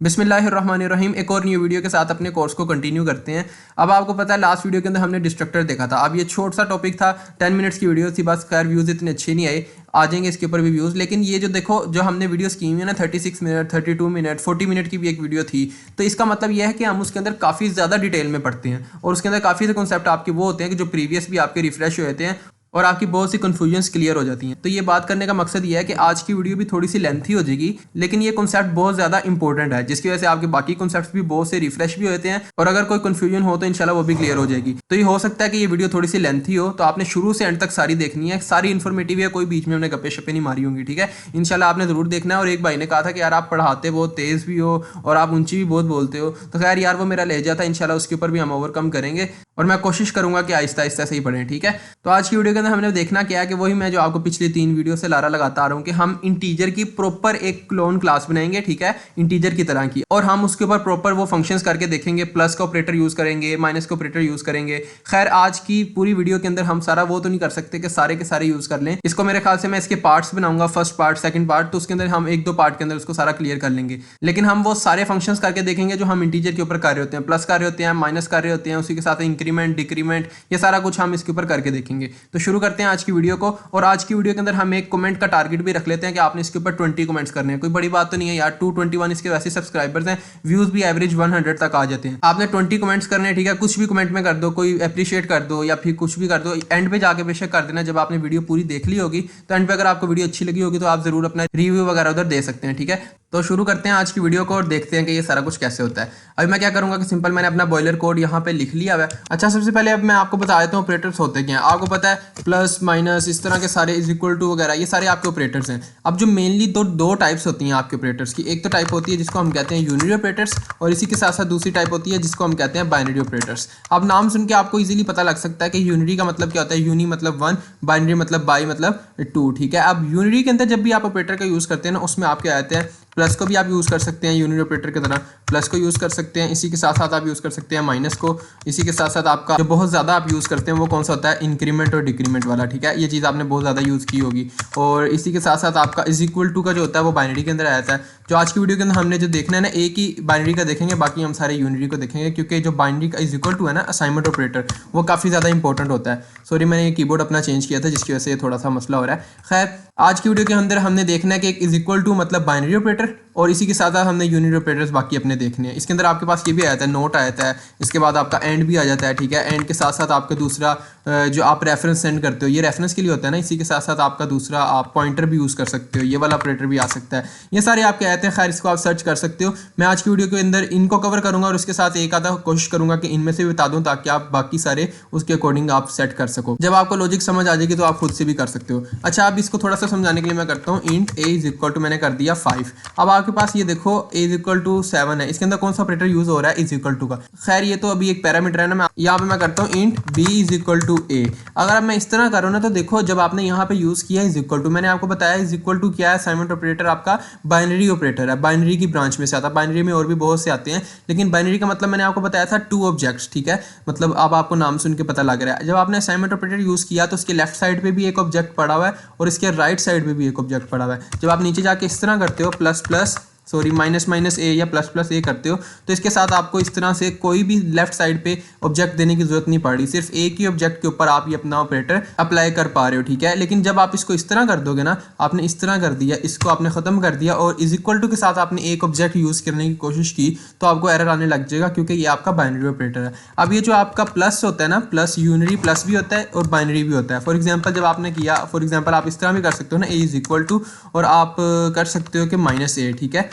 बिस्मिल्लाहिर्रहमानिर्रहीम। एक और न्यू वीडियो के साथ अपने कोर्स को कंटिन्यू करते हैं। अब आपको पता है लास्ट वीडियो के अंदर हमने डिस्ट्रक्टर देखा था। अब ये छोटा सा टॉपिक था, 10 मिनट्स की वीडियो थी बस। खैर व्यूज़ इतने अच्छे नहीं आए, आ जाएंगे इसके ऊपर भी व्यूज़। लेकिन ये जो देखो जो हमने वीडियोस की हुई है ना, 36 मिनट, 32 मिनट, 40 मिनट की भी एक वीडियो थी। तो इसका मतलब यह है कि हम उसके अंदर काफ़ी ज़्यादा डिटेल में पढ़ते हैं और उसके अंदर काफ़ी से कॉन्सेप्ट आपके वो होते हैं कि जो प्रीवियस भी आपके रिफ्रेश हुए थे और आपकी बहुत सी कन्फ्यूजन्स क्लियर हो जाती हैं। तो ये बात करने का मकसद ये है कि आज की वीडियो भी थोड़ी सी लेंथी हो जाएगी, लेकिन ये कॉन्सेप्ट बहुत ज़्यादा इंपॉर्टेंट है, जिसकी वजह से आपके बाकी कॉन्सेप्ट्स भी बहुत से रिफ्रेश भी होते हैं और अगर कोई कन्फ्यूजन हो तो इंशाल्लाह वो भी क्लियर हो जाएगी। तो ये हो सकता है कि ये वीडियो थोड़ी सी लेंथी हो, तो आपने शुरू से एंड तक सारी देखनी है। सारी इन्फॉर्मेटिव है, कोई बीच में हमने गप्पे शप्पे नहीं मारी होंगी, ठीक है। इंशाल्लाह आपने ज़रूर देखना है। और एक भाई ने कहा था कि यार आप पढ़ाते बहुत तेज़ भी हो और आप ऊंची भी बहुत बोलते हो, तो खैर यार वो मेरा लहजा था, इंशाल्लाह उसके ऊपर भी हम ओवरकम करेंगे और मैं कोशिश करूंगा कि आहिस्ता आहिस्ता से ही पढ़ें, ठीक है। तो आज की वीडियो के अंदर हमने देखना क्या है कि वही मैं जो आपको पिछली 3 वीडियो से लारा लगाता आ रहा हूँ कि हम इंटीजर की प्रॉपर एक क्लोन क्लास बनाएंगे, ठीक है, इंटीजर की तरह की, और हम उसके ऊपर प्रॉपर वो फंक्शंस करके देखेंगे। प्लस का ऑपरेटर यूज करेंगे, माइनस का ऑपरेटर यूज करेंगे। खैर आज की पूरी वीडियो के अंदर हम सारा वो तो नहीं कर सकते कि सारे के सारे यूज कर लें। इसको मेरे ख्याल से मैं इसके पार्ट्स बनाऊंगा, फर्स्ट पार्ट, सेकंड पार्ट, तो उसके अंदर हम 1-2 पार्ट के अंदर उसको सारा क्लियर कर लेंगे। लेकिन हम वो सारे फंक्शंस करके देखेंगे जो हम इंटीजर के ऊपर कर रहे होते हैं, प्लस कर रहे होते हैं, माइनस कर रहे होते हैं, उसी के साथ इंक्रीमेंट, डिक्रीमेंट, ये सारा कुछ हम इसके ऊपर करके देखेंगे। तो शुरू करते हैं आज की वीडियो को। और आज की वीडियो के अंदर हम एक कमेंट का टारगेट भी रख लेते हैं कि आपने इसके ऊपर 20 कमेंट्स करने हैं। कोई बड़ी बात तो नहीं है यार, 221 इसके वैसे सब्सक्राइबर्स हैं, व्यूज भी एवरेज 100 तक आ जाते हैं। आपने 20 कमेंट्स करने हैं, ठीक है। कुछ भी कमेंट में कर दो, कोई अप्रिशिएट कर दो या फिर कुछ भी कर दो। एंड पे जाके बेशक कर देना जब आपने वीडियो पूरी देख ली होगी। तो एंड पे अगर आपको वीडियो अच्छी लगी होगी तो आप जरूर अपना रिव्यू वगैरह उधर दे सकते हैं, ठीक है। तो शुरू करते हैं आज की वीडियो को और देखते हैं कि ये सारा कुछ कैसे होता है। अभी मैं क्या करूंगा कि सिंपल मैंने अपना बॉयलर कोड यहाँ पे लिख लिया है। अच्छा, सबसे पहले अब मैं आपको बता देता हूँ ऑपरेटर्स होते क्या हैं। आपको पता है प्लस माइनस इस तरह के सारे इज इक्वल टू वगैरह, ये सारे आपके ऑपरेटर्स हैं। अब जो मेनली दो टाइप्स होती हैं आपके ऑपरेटर्स की। एक तो टाइप होती है जिसको हम कहते हैं यूनिरी ऑपरेटर्स, और इसी के साथ साथ दूसरी टाइप होती है जिसको हम कहते हैं बाइनरी ऑपरेटर्स। अब नाम सुन के आपको इजीली पता लग सकता है कि यूनिरी का मतलब क्या होता है। यूनी मतलब 1, बाइनरी मतलब बाई मतलब 2, ठीक है। अब यूनिरी के अंदर जब भी आप ऑपरेटर का यूज़ करते हैं ना, उसमें आप क्या आते हैं, प्लस को भी आप यूज़ कर सकते हैं यूनिरी ऑपरेटर की तरह, प्लस को यूज़ कर सकते हैं। इसी के साथ साथ आप यूज़ कर सकते हैं माइनस को। इसी के साथ साथ आपका जो बहुत ज़्यादा आप यूज़ करते हैं वो कौन सा होता है, इंक्रीमेंट और डिक्रीमेंट वाला, ठीक है। ये चीज़ आपने बहुत ज़्यादा यूज़ की होगी। और इसी के साथ साथ आपका इज इक्वल टू का जो होता है वो बाइनरी के अंदर आ जाता है। जो आज की वीडियो के अंदर हमने जो देखना है ना, एक ही बाइनरी का देखेंगे, बाकी हम सारे यूनिरी को देखेंगे, क्योंकि जो बाइनरी का इज इक्वल टू है ना, असाइनमेंट ऑपरेटर, वो काफ़ी ज़्यादा इंपॉर्टेंट होता है। सॉरी मैंने ये कीबोर्ड अपना चेंज किया था जिसकी वजह से ये थोड़ा सा मसला हो रहा है। खैर आज की वीडियो के अंदर हमने देखना है कि एक इज इक्वल टू मतलब बाइनरी ऑपरेटर, और इसी के साथ साथ हमने यूनिरी ऑपरेटर्स बाकी अपने देखने हैं। इसके अंदर आपके पास ये भी आ जाता है, नोट आ जाता है, इसके बाद आपका एंड भी आ जाता है, ठीक है। एंड के साथ साथ आपका दूसरा जो आप रेफरेंस सेंड करते हो, ये रेफरेंस के लिए होता है ना। इसी के साथ साथ आपका दूसरा आप पॉइंटर भी यूज़ कर सकते हो, ये वाला ऑपरेटर भी आ सकता है। ये सारे आपके आते हैं। खैर इसको आप सर्च कर सकते हो। मैं आज की वीडियो के अंदर इनको कवर करूंगा और उसके साथ एक आधा कोशिश करूंगा कि इनमें से भी बता दूं, ताकि आप बाकी सारे उसके अकॉर्डिंग आप सेट कर सको। जब आपको लॉजिक समझ आ जाएगी तो आप खुद से भी कर सकते हो। अच्छा, अब इसको थोड़ा सा समझाने के लिए मैं करता हूँ int a is equal to, मैंने कर दिया 5। अब आपके पास ये देखो a इज इक्वल टू 7 है। इसके अंदर कौन सा ऑपरेटर यूज हो रहा है, इज इक्वल टू का। खैर ये तो अभी एक पैरामीटर है ना। मैं यहाँ पे मैं करता हूँ int b is equal to a। अगर मैं इस तरह करूँ ना, तो देखो जब आपने यहाँ पे यूज किया इज इक्वल टू, मैंने आपको बताया इज इक्वल टू क्या है, असाइनमेंट ऑपरेटर आपका बाइनरी ऑपरेटर है, बाइनरी की ब्रांच में से आता है। बाइनरी में और भी बहुत से आते हैं, लेकिन बाइनरी का मतलब मैंने आपको बताया था 2 ऑब्जेक्ट्स, ठीक है। मतलब अब आपको नाम सुन के पता लग रहा है। जब आपने असाइनमेंट ऑपरेटर यूज किया तो उसके लेफ्ट साइड पे भी एक ऑब्जेक्ट पड़ा हुआ है और इसके राइट साइड पे भी एक ऑब्जेक्ट पड़ा हुआ है। जब आप नीचे जाके इस तरह करते हो plus plus sorry minus minus a या प्लस प्लस ए करते हो, तो इसके साथ आपको इस तरह से कोई भी लेफ्ट साइड पे ऑब्जेक्ट देने की जरूरत नहीं पड़ रही। सिर्फ एक ही ऑब्जेक्ट के ऊपर आप ये अपना ऑपरेटर अप्लाई कर पा रहे हो, ठीक है। लेकिन जब आप इसको इस तरह कर दोगे ना, आपने इस तरह कर दिया, इसको आपने खत्म कर दिया और इज इक्वल टू के साथ आपने एक ऑब्जेक्ट यूज करने की कोशिश की, तो आपको एरर आने लग जाएगा, क्योंकि ये आपका बाइनरी ऑपरेटर है। अब ये जो आपका प्लस होता है ना, प्लस यूनिरी प्लस भी होता है और बाइनरी भी होता है। फॉर एग्जाम्पल जब आपने किया, फॉर एग्जाम्पल आप इस तरह भी कर सकते हो ना, ए इज इक्वल टू, और आप कर सकते हो कि माइनस ए, ठीक है।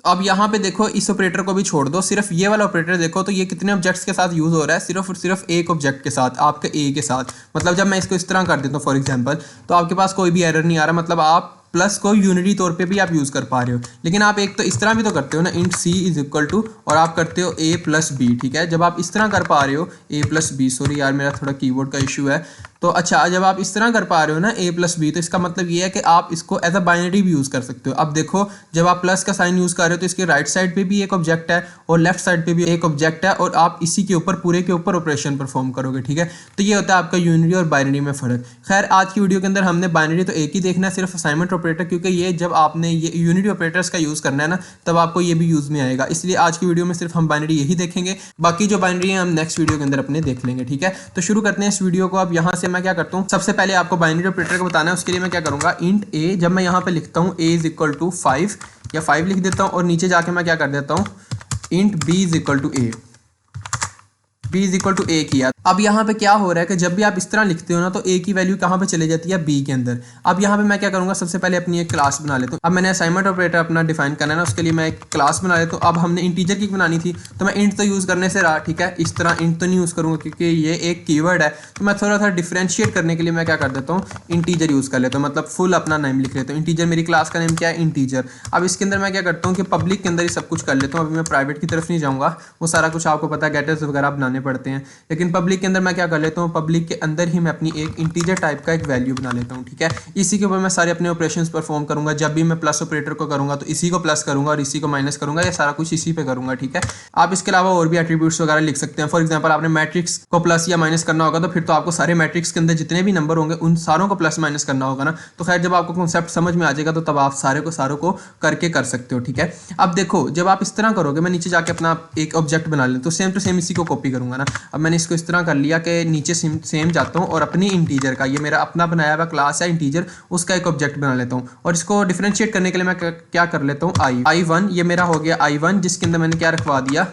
अब यहाँ पे देखो इस ऑपरेटर को भी छोड़ दो, सिर्फ ये वाला ऑपरेटर देखो तो ये कितने ऑब्जेक्ट्स के साथ यूज हो रहा है, सिर्फ और सिर्फ एक ऑब्जेक्ट के साथ, आपके ए के साथ। मतलब जब मैं इसको इस तरह कर देता हूँ फॉर एग्जांपल, तो आपके पास कोई भी एरर नहीं आ रहा। मतलब आप प्लस को यूनिटी तौर पे भी आप यूज़ कर पा रहे हो। लेकिन आप एक तो इस तरह भी तो करते हो ना, int C is equal to, और आप करते हो a प्लस बी, ठीक है। जब आप इस तरह कर पा रहे हो a प्लस बी, सॉरी यार मेरा थोड़ा कीबोर्ड का इशू है, तो अच्छा, जब आप इस तरह कर पा रहे हो ना a प्लस बी, तो इसका मतलब ये है कि आप इसको एज अ बाइनरी भी यूज़ कर सकते हो। अब देखो, जब आप प्लस का साइन यूज़ कर रहे हो तो इसके राइट साइड पे भी एक ऑब्जेक्ट है और लेफ्ट साइड पे भी एक ऑब्जेक्ट है, और आप इसी के ऊपर पूरे के ऊपर ऑपरेशन परफॉर्म करोगे, ठीक है। तो ये होता है आपका यूनिटी और बाइनरी में फ़र्क। खैर, आज की वीडियो के अंदर हमने बाइनरी तो एक ही देखना है, सिर्फ असाइनमेंट ऑपरेटर, क्योंकि ये जब आपने ये यूनिटी ऑपरेटर्स का यूज़ करना है ना, तब आपको ये भी यूज़ में आएगा। इसलिए आज की वीडियो में सिर्फ हम बाइनरी यही देखेंगे, बाकी जो बाइनरी है हम नेक्स्ट वीडियो के अंदर अपने देख लेंगे, ठीक है। तो शुरू करते हैं इस वीडियो को। अब यहाँ से मैं क्या करता हूँ, सबसे पहले आपको बाइनरी ऑपरेटर को बताना है। उसके लिए मैं क्या करूँगा, इंट ए, जब मैं यहाँ पे लिखता हूँ a इज इक्वल टू 5 या 5 लिख देता हूँ, और नीचे जाके मैं क्या कर देता हूँ, int b is equal to a, b is equal to a किया। अब यहाँ पे क्या हो रहा है कि जब भी आप इस तरह लिखते हो ना, तो a की वैल्यू कहाँ पे चले जाती है, b के अंदर। अब यहाँ पे मैं क्या करूँगा, सबसे पहले अपनी एक क्लास बना लेता हूँ। अब मैंने असाइनमेंट ऑपरेटर अपना डिफाइन करना है ना, उसके लिए मैं एक क्लास बना लेता हूँ। अब हमने इंटीजर की बनानी थी, तो मैं इंट तो यूज़ करने से रहा, ठीक है। इस तरह इंट तो नहीं यूज़ करूँगा क्योंकि ये एक कीवर्ड है। तो मैं थोड़ा सा डिफ्रेंशिएट करने के लिए मैं क्या कर देता हूँ, इंटीजर यूज़ कर लेता हूँ, मतलब फुल अपना नेम लिख लेता हूँ। इंटीजर, मेरी क्लास का नेम क्या है, इंटीजर। अब इसके अंदर मैं क्या करता हूँ कि पब्लिक के अंदर ही सब कुछ कर लेता हूँ। अभी मैं प्राइवेट की तरफ नहीं जाऊँगा, वो सारा कुछ आपको पता है, गेटर्स वगैरह बनाने पड़ते हैं। लेकिन पब्लिक के अंदर मैं क्या कर लेता हूँ, पब्लिक के अंदर ही मैं अपनी एक इंटीजर टाइप का एक वैल्यू बना लेता हूँ, ठीक है। इसी के ऊपर मैं सारे अपने ऑपरेशंस परफॉर्म करूंगा। जब भी मैं प्लस ऑपरेटर को करूंगा तो इसी को प्लस करूंगा और इसी को माइनस करूंगा, ये सारा कुछ इसी पे करूंगा, ठीक है। आप इसके अलावा और भी एट्रीब्यूट्स वगैरह लिख सकते हैं। फॉर एग्जांपल, आपने मैट्रिक्स को प्लस या माइनस करना होगा, तो फिर तो आपको सारे मैट्रिक्स के अंदर जितने भी नंबर होंगे उन सारों को प्लस माइनस करना होगा ना। तो खैर, जब आपको कॉन्सेप्ट समझ में आ जाएगा तो तब आप सारों को करके कर सकते हो, ठीक है। अब देखो, जब आप इस तरह करोगे, मैं नीचे जाके अपना एक ऑब्जेक्ट बना लेता हूँ, तो सेम टू सेम इसी को कॉपी करूंगा ना। अब मैंने इसको इस तरह कर लिया कि नीचे सेम जाता हूँ और अपनी इंटीजर का, ये मेरा अपना बनाया हुआ क्लास है इंटीजर, उसका एक ऑब्जेक्ट बना लेता हूँ। और इसको डिफरेंशिएट करने के लिए मैं क्या कर लेता हूँ, i1, ये मेरा हो गया i1, जिसके अंदर मैंने क्या रखवा दिया,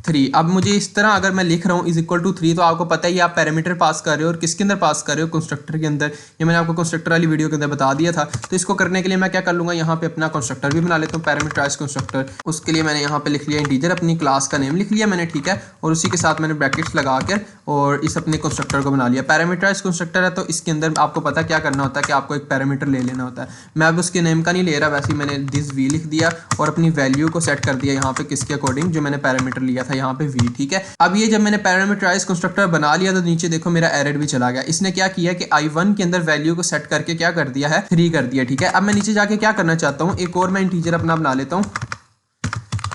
3। अब मुझे इस तरह अगर मैं लिख रहा हूँ इज इक्वल टू 3, तो आपको पता है ये आप पैरामीटर पास कर रहे हो, और किसके अंदर पास कर रहे हो, कंस्ट्रक्टर के अंदर। ये मैंने आपको कंस्ट्रक्टर वाली वीडियो के अंदर बता दिया था। तो इसको करने के लिए मैं क्या कर लूँगा, यहाँ पे अपना कंस्ट्रक्टर भी बना लेता हूँ, पैरामीटराइज्ड कंस्ट्रक्टर। उसके लिए मैंने यहाँ पे लिख लिया इंटीजर, अपनी क्लास का नेम लिख लिया मैंने, ठीक है। और उसी के साथ मैंने ब्रैकेट्स लगा कर और इस अपने कंस्ट्रक्टर को बना लिया। पैरामीटराइज्ड कंस्ट्रक्टर है तो इसके अंदर आपको पता क्या करना होता है कि आपको एक पैरामीटर ले लेना होता है। मैं अब उसके नेम का नहीं ले रहा, वैसे ही मैंने दिस वी लिख दिया और अपनी वैल्यू को सेट कर दिया यहाँ पे किसके अकॉर्डिंग, जो मैंने पैरामीटर लिया था यहाँ पे वी, ठीक है। अब ये जब मैंने पैरामीटराइज्ड कंस्ट्रक्टर बना लिया तो नीचे देखो मेरा एरर भी चला गया। इसने क्या किया कि i1 के अंदर वैल्यू को सेट करके क्या कर दिया है, 3 कर दिया, ठीक है। अब मैं नीचे जाके क्या करना चाहता हूँ, एक और मैं इंटीजर अपना बना लेता हूँ,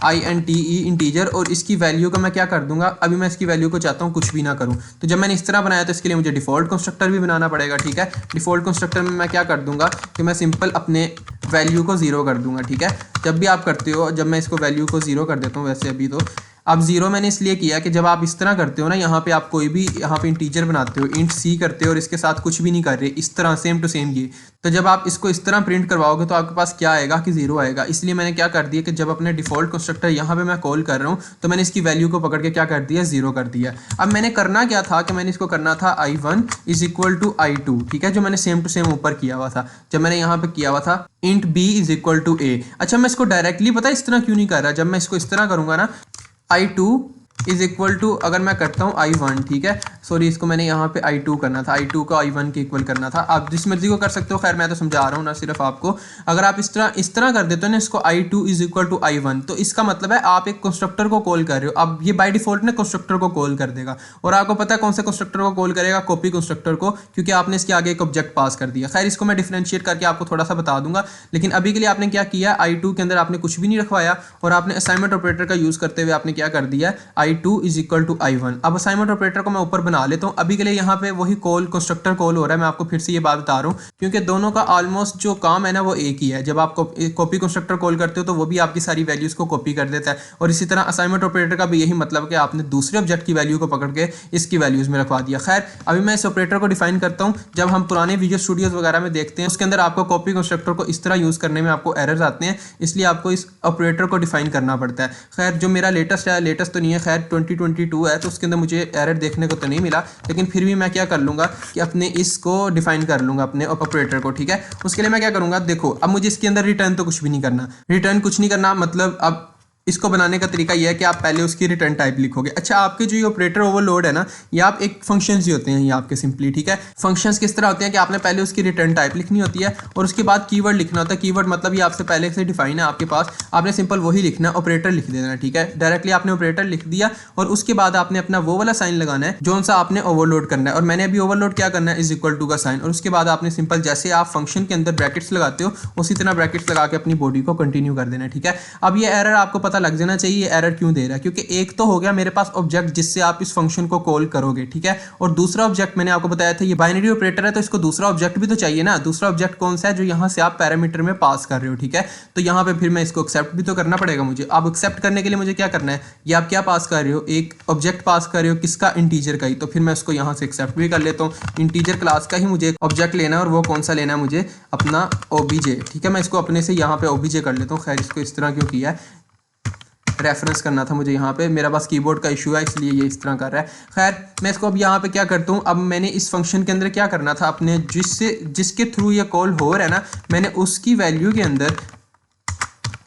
INTE इंटीजर, और इसकी वैल्यू को मैं क्या कर दूंगा, अभी मैं इसकी वैल्यू को चाहता हूँ कुछ भी ना करूँ। तो जब मैंने इस तरह बनाया तो इसके लिए मुझे डिफॉल्ट कंस्ट्रक्टर भी बनाना पड़ेगा, ठीक है। डिफॉल्ट कंस्ट्रक्टर में मैं क्या कर दूंगा कि मैं सिंपल अपने वैल्यू को 0 कर दूंगा, ठीक है। जब भी आप करते हो, जब मैं इसको वैल्यू को 0 कर देता हूँ, वैसे अभी तो अब 0 मैंने इसलिए किया कि जब आप इस तरह करते हो ना, यहाँ पे आप कोई भी यहाँ पे इंटीजर बनाते हो, इंट सी करते हो और इसके साथ कुछ भी नहीं कर रहे, इस तरह सेम टू सेम ये, तो जब आप इसको इस तरह प्रिंट करवाओगे तो आपके पास क्या आएगा कि 0 आएगा। इसलिए मैंने क्या कर दिया कि जब अपने डिफॉल्ट कंस्ट्रक्टर यहाँ पे मैं कॉल कर रहा हूँ तो मैंने इसकी वैल्यू को पकड़ के क्या कर दिया, 0 कर दिया। अब मैंने करना क्या था कि मैंने इसको करना था i1 is equal to i2, ठीक है, जो मैंने सेम टू सेम ऊपर किया हुआ था, जब मैंने यहाँ पे किया हुआ था int b is equal to a। अच्छा, मैं इसको डायरेक्टली पता है इस तरह क्यों नहीं कर रहा, जब मैं इसको इस तरह करूँगा ना, i2 इज इक्वल टू, अगर मैं करता हूँ i1, ठीक है, सॉरी इसको मैंने यहाँ पे i2 करना था, i2 को i1 के इक्वल करना था। आप जिस मर्जी को कर सकते हो, खैर मैं तो समझा रहा हूँ ना सिर्फ आपको। अगर आप इस तरह कर देते हो ना इसको, i2 is equal to i1, तो इसका मतलब है आप एक कंस्ट्रक्टर को कॉल कर रहे हो। अब ये बाय डिफॉल्ट ने कंस्ट्रक्टर को कॉल कर देगा, और आपको पता है कौन से कंस्ट्रक्टर को कॉल करेगा, कॉपी कंस्ट्रक्टर को, क्योंकि आपने इसके आगे एक ऑब्जेक्ट पास कर दिया। खैर, इसको मैं डिफरेंशिएट करके आपको थोड़ा सा बता दूंगा, लेकिन अभी के लिए आपने क्या किया, i2 के अंदर आपने कुछ भी नहीं रखवाया और आपने असाइनमेंट ऑपरेटर का यूज करते हुए आपने क्या कर दिया, i2 is equal to i1। अब असाइनमेंट ऑपरेटर को मैं ऊपर बना लेता हूँ। अभी के लिए यहाँ पे वही कॉल कंस्ट्रक्टर कॉल हो रहा है। मैं आपको फिर से ये बात बता रहा हूँ क्योंकि दोनों का ऑलमोस्ट जो काम है ना वो एक ही है। जब आप कॉपी कंस्ट्रक्टर कॉल करते हो तो वो भी आपकी सारी वैल्यूज को कॉपी कर देता है, और इसी तरह असाइनमेंट ऑपरेटर का भी यही मतलब कि आपने दूसरे ऑब्जेक्ट की वैल्यू को पकड़ के इसकी वैल्यूज में रखवा दिया। खैर, अभी मैं इस ऑपरेटर को डिफाइन करता हूँ। जब हम पुराने वीडियो स्टूडियोज वगैरह में देखते हैं उसके अंदर आपको कॉपी कंस्ट्रक्टर को इस तरह यूज करने में आपको एरर्स आते हैं, इसलिए आपको इस ऑपरेटर को डिफाइन करना पड़ता है। खैर, जो मेरा लेटेस्ट है, लेटेस्ट तो नहीं है, खैर 2022 है, तो उसके अंदर मुझे एरर देखने को तो नहीं मिला, लेकिन फिर भी मैं क्या कर लूँगा कि अपने इसको डिफाइन कर लूँगा अपने ऑपरेटर को, ठीक है। उसके लिए मैं क्या करूँगा, देखो अब मुझे इसके अंदर रिटर्न तो कुछ भी नहीं करना, रिटर्न कुछ नहीं करना, मतलब अब इसको बनाने का तरीका यह है कि आप पहले उसकी रिटर्न टाइप लिखोगे। अच्छा, आपके जो ये ऑपरेटर ओवरलोड है ना, ये आप एक फंक्शंस ही होते हैं ये आपके सिंपली, ठीक है। फंक्शंस किस तरह होते हैं कि आपने पहले उसकी रिटर्न टाइप लिखनी होती है और उसके बाद कीवर्ड लिखना होता है। कीवर्ड मतलब ये आपसे पहले से डिफाइन है आपके पास, आपने सिंपल वही लिखना है, ऑपरेटर लिख देना, ठीक है। डायरेक्टली आपने ऑपरेटर लिख दिया और उसके बाद आपने अपना वो वाला साइन लगाना है जो सा आपने ओवरलोड करना है। और मैंने अभी ओवरलोड क्या करना है, इज इक्वल टू का साइन, और उसके बाद आपने सिंपल जैसे आप फंक्शन के अंदर ब्रैकेट्स लगाते हो उसी तरह ब्रैकेट्स लगा के अपनी बॉडी को कंटिन्यू कर देना है, ठीक है। अब ये एरर आपको पता लग जाना चाहिए ये एरर क्यों दे रहा है, क्योंकि एक तो हो गया मेरे पास ऑब्जेक्ट जिससे आप इस फंक्शन को कॉल करोगे, ठीक है, और दूसरा ऑब्जेक्ट मैंने आपको बताया था ये बाइनरी ऑपरेटर है, तो इसको दूसरा ऑब्जेक्ट भी तो चाहिए ना। दूसरा ऑब्जेक्ट कौन सा है, जो यहाँ से आप पैरामीटर में पास कर रहे हो, ठीक है। तो यहाँ पे फिर मैं इसको एक्सेप्ट भी तो करना पड़ेगा मुझे। अब एक्सेप्ट करने के लिए मुझे क्या करना है, ये आप क्या पास कर रहे हो, एक ऑब्जेक्ट पास कर रहे हो, किसका, इंटीजर का ही। तो फिर मैं इसको यहाँ से एक्सेप्ट भी कर लेता हूँ। इंटीजर क्लास का ही मुझे ऑब्जेक्ट लेना है और वो कौन सा लेना है मुझे, अपना ओबीजे, ठीक है। मैं इसको अपने से यहाँ पे ओबीजे कर लेता हूँ। खैर इसको इस तरह क्यों किया है, रेफरेंस करना था मुझे यहाँ पे, मेरा पास कीबोर्ड का इशू है इसलिए ये इस तरह कर रहा है। खैर मैं इसको अब यहाँ पे क्या करता हूँ, अब मैंने इस फंक्शन के अंदर क्या करना था, अपने जिसके थ्रू ये कॉल हो रहा है ना, मैंने उसकी वैल्यू के अंदर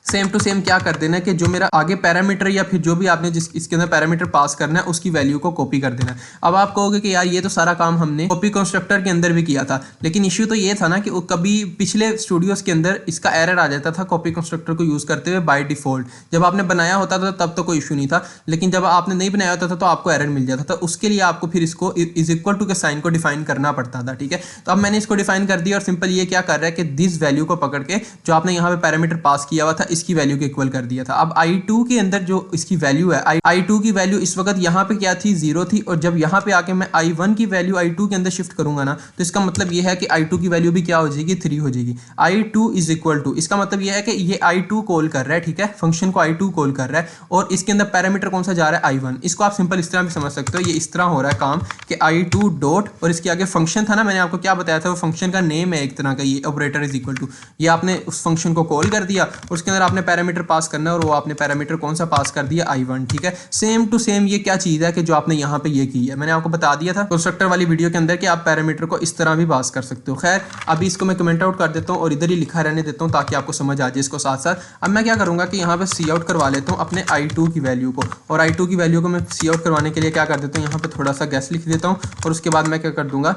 सेम टू सेम क्या कर देना है कि जो मेरा आगे पैरामीटर या फिर जो भी आपने जिस इसके अंदर पैरामीटर पास करना है उसकी वैल्यू को कॉपी कर देना है। अब आप कहोगे कि यार ये तो सारा काम हमने कॉपी कंस्ट्रक्टर के अंदर भी किया था, लेकिन इश्यू तो ये था ना कि कभी पिछले स्टूडियोज के अंदर इसका एरर आ जाता था कॉपी कंस्ट्रक्टर को यूज करते हुए बाय डिफॉल्ट। जब आपने बनाया होता था तब तो कोई इशू नहीं था, लेकिन जब आपने नहीं बनाया होता था तो आपको एरर मिल जाता था। उसके लिए आपको फिर इसको इज इक्वल टू के साइन को डिफाइन करना पड़ता था, ठीक है। तो अब मैंने इसको डिफाइन कर दिया और सिंपल ये क्या कर रहा है कि दिस वैल्यू को पकड़ के जो आपने यहाँ पे पैरामीटर पास किया हुआ था इसकी वैल्यू के इक्वल कर दिया था। अब i2 के अंदर जो इसकी वैल्यू है, i2 की वैल्यू इस वक्त यहाँ पे क्या थी, 0 थी, और जब यहाँ पे आके मैं i1 की वैल्यू i2 के अंदर शिफ्ट करूंगा ना, तो इसका मतलब ये है कि i2 की वैल्यू भी क्या हो जाएगी, 3 हो जाएगी। i2 इज इक्वल टू, इसका मतलब ये है कि ये i2 कॉल कर रहा है, ठीक है, फंक्शन को i2 कॉल कर रहा है और इसके अंदर पैरामीटर कौन सा जा रहा है, i1। इसको आप सिंपल इस तरह भी समझ सकते हो, ये इस तरह हो रहा है काम कि i2 डॉट और इसके आगे फंक्शन था ना, मैंने आपको क्या बताया था, वो फंक्शन का नेम है एक तरह का, ये ऑपरेटर इज इक्वल टू, ये आपने उस फंक्शन को कॉल कर दिया और उसके अंदर आपने पैरामीटर पास करना है और वो आपने पैरामीटर कौन सा पास कर दिया, i1, ठीक है। सेम टू सेम ये क्या चीज है कि जो आपने यहाँ पे ये की है, मैंने आपको बता दिया था कंस्ट्रक्टर वाली वीडियो के अंदर कि आप पैरामीटर को इस तरह भी पास कर सकते हो। खैर अभी इसको मैं कमेंट आउट कर देता हूँ और इधर ही लिखा रहने देता हूँ ताकि आपको समझ आ जाए इसको साथ साथ। अब मैं क्या करूंगा कि यहाँ पे सी आउट करवा लेता हूँ अपने i2 की वैल्यू को, और i2 की वैल्यू को मैं सी आउट करवाने के लिए क्या कर देता हूँ, यहाँ पे थोड़ा सा गैस लिख देता हूँ और उसके बाद मैं क्या कर दूंगा,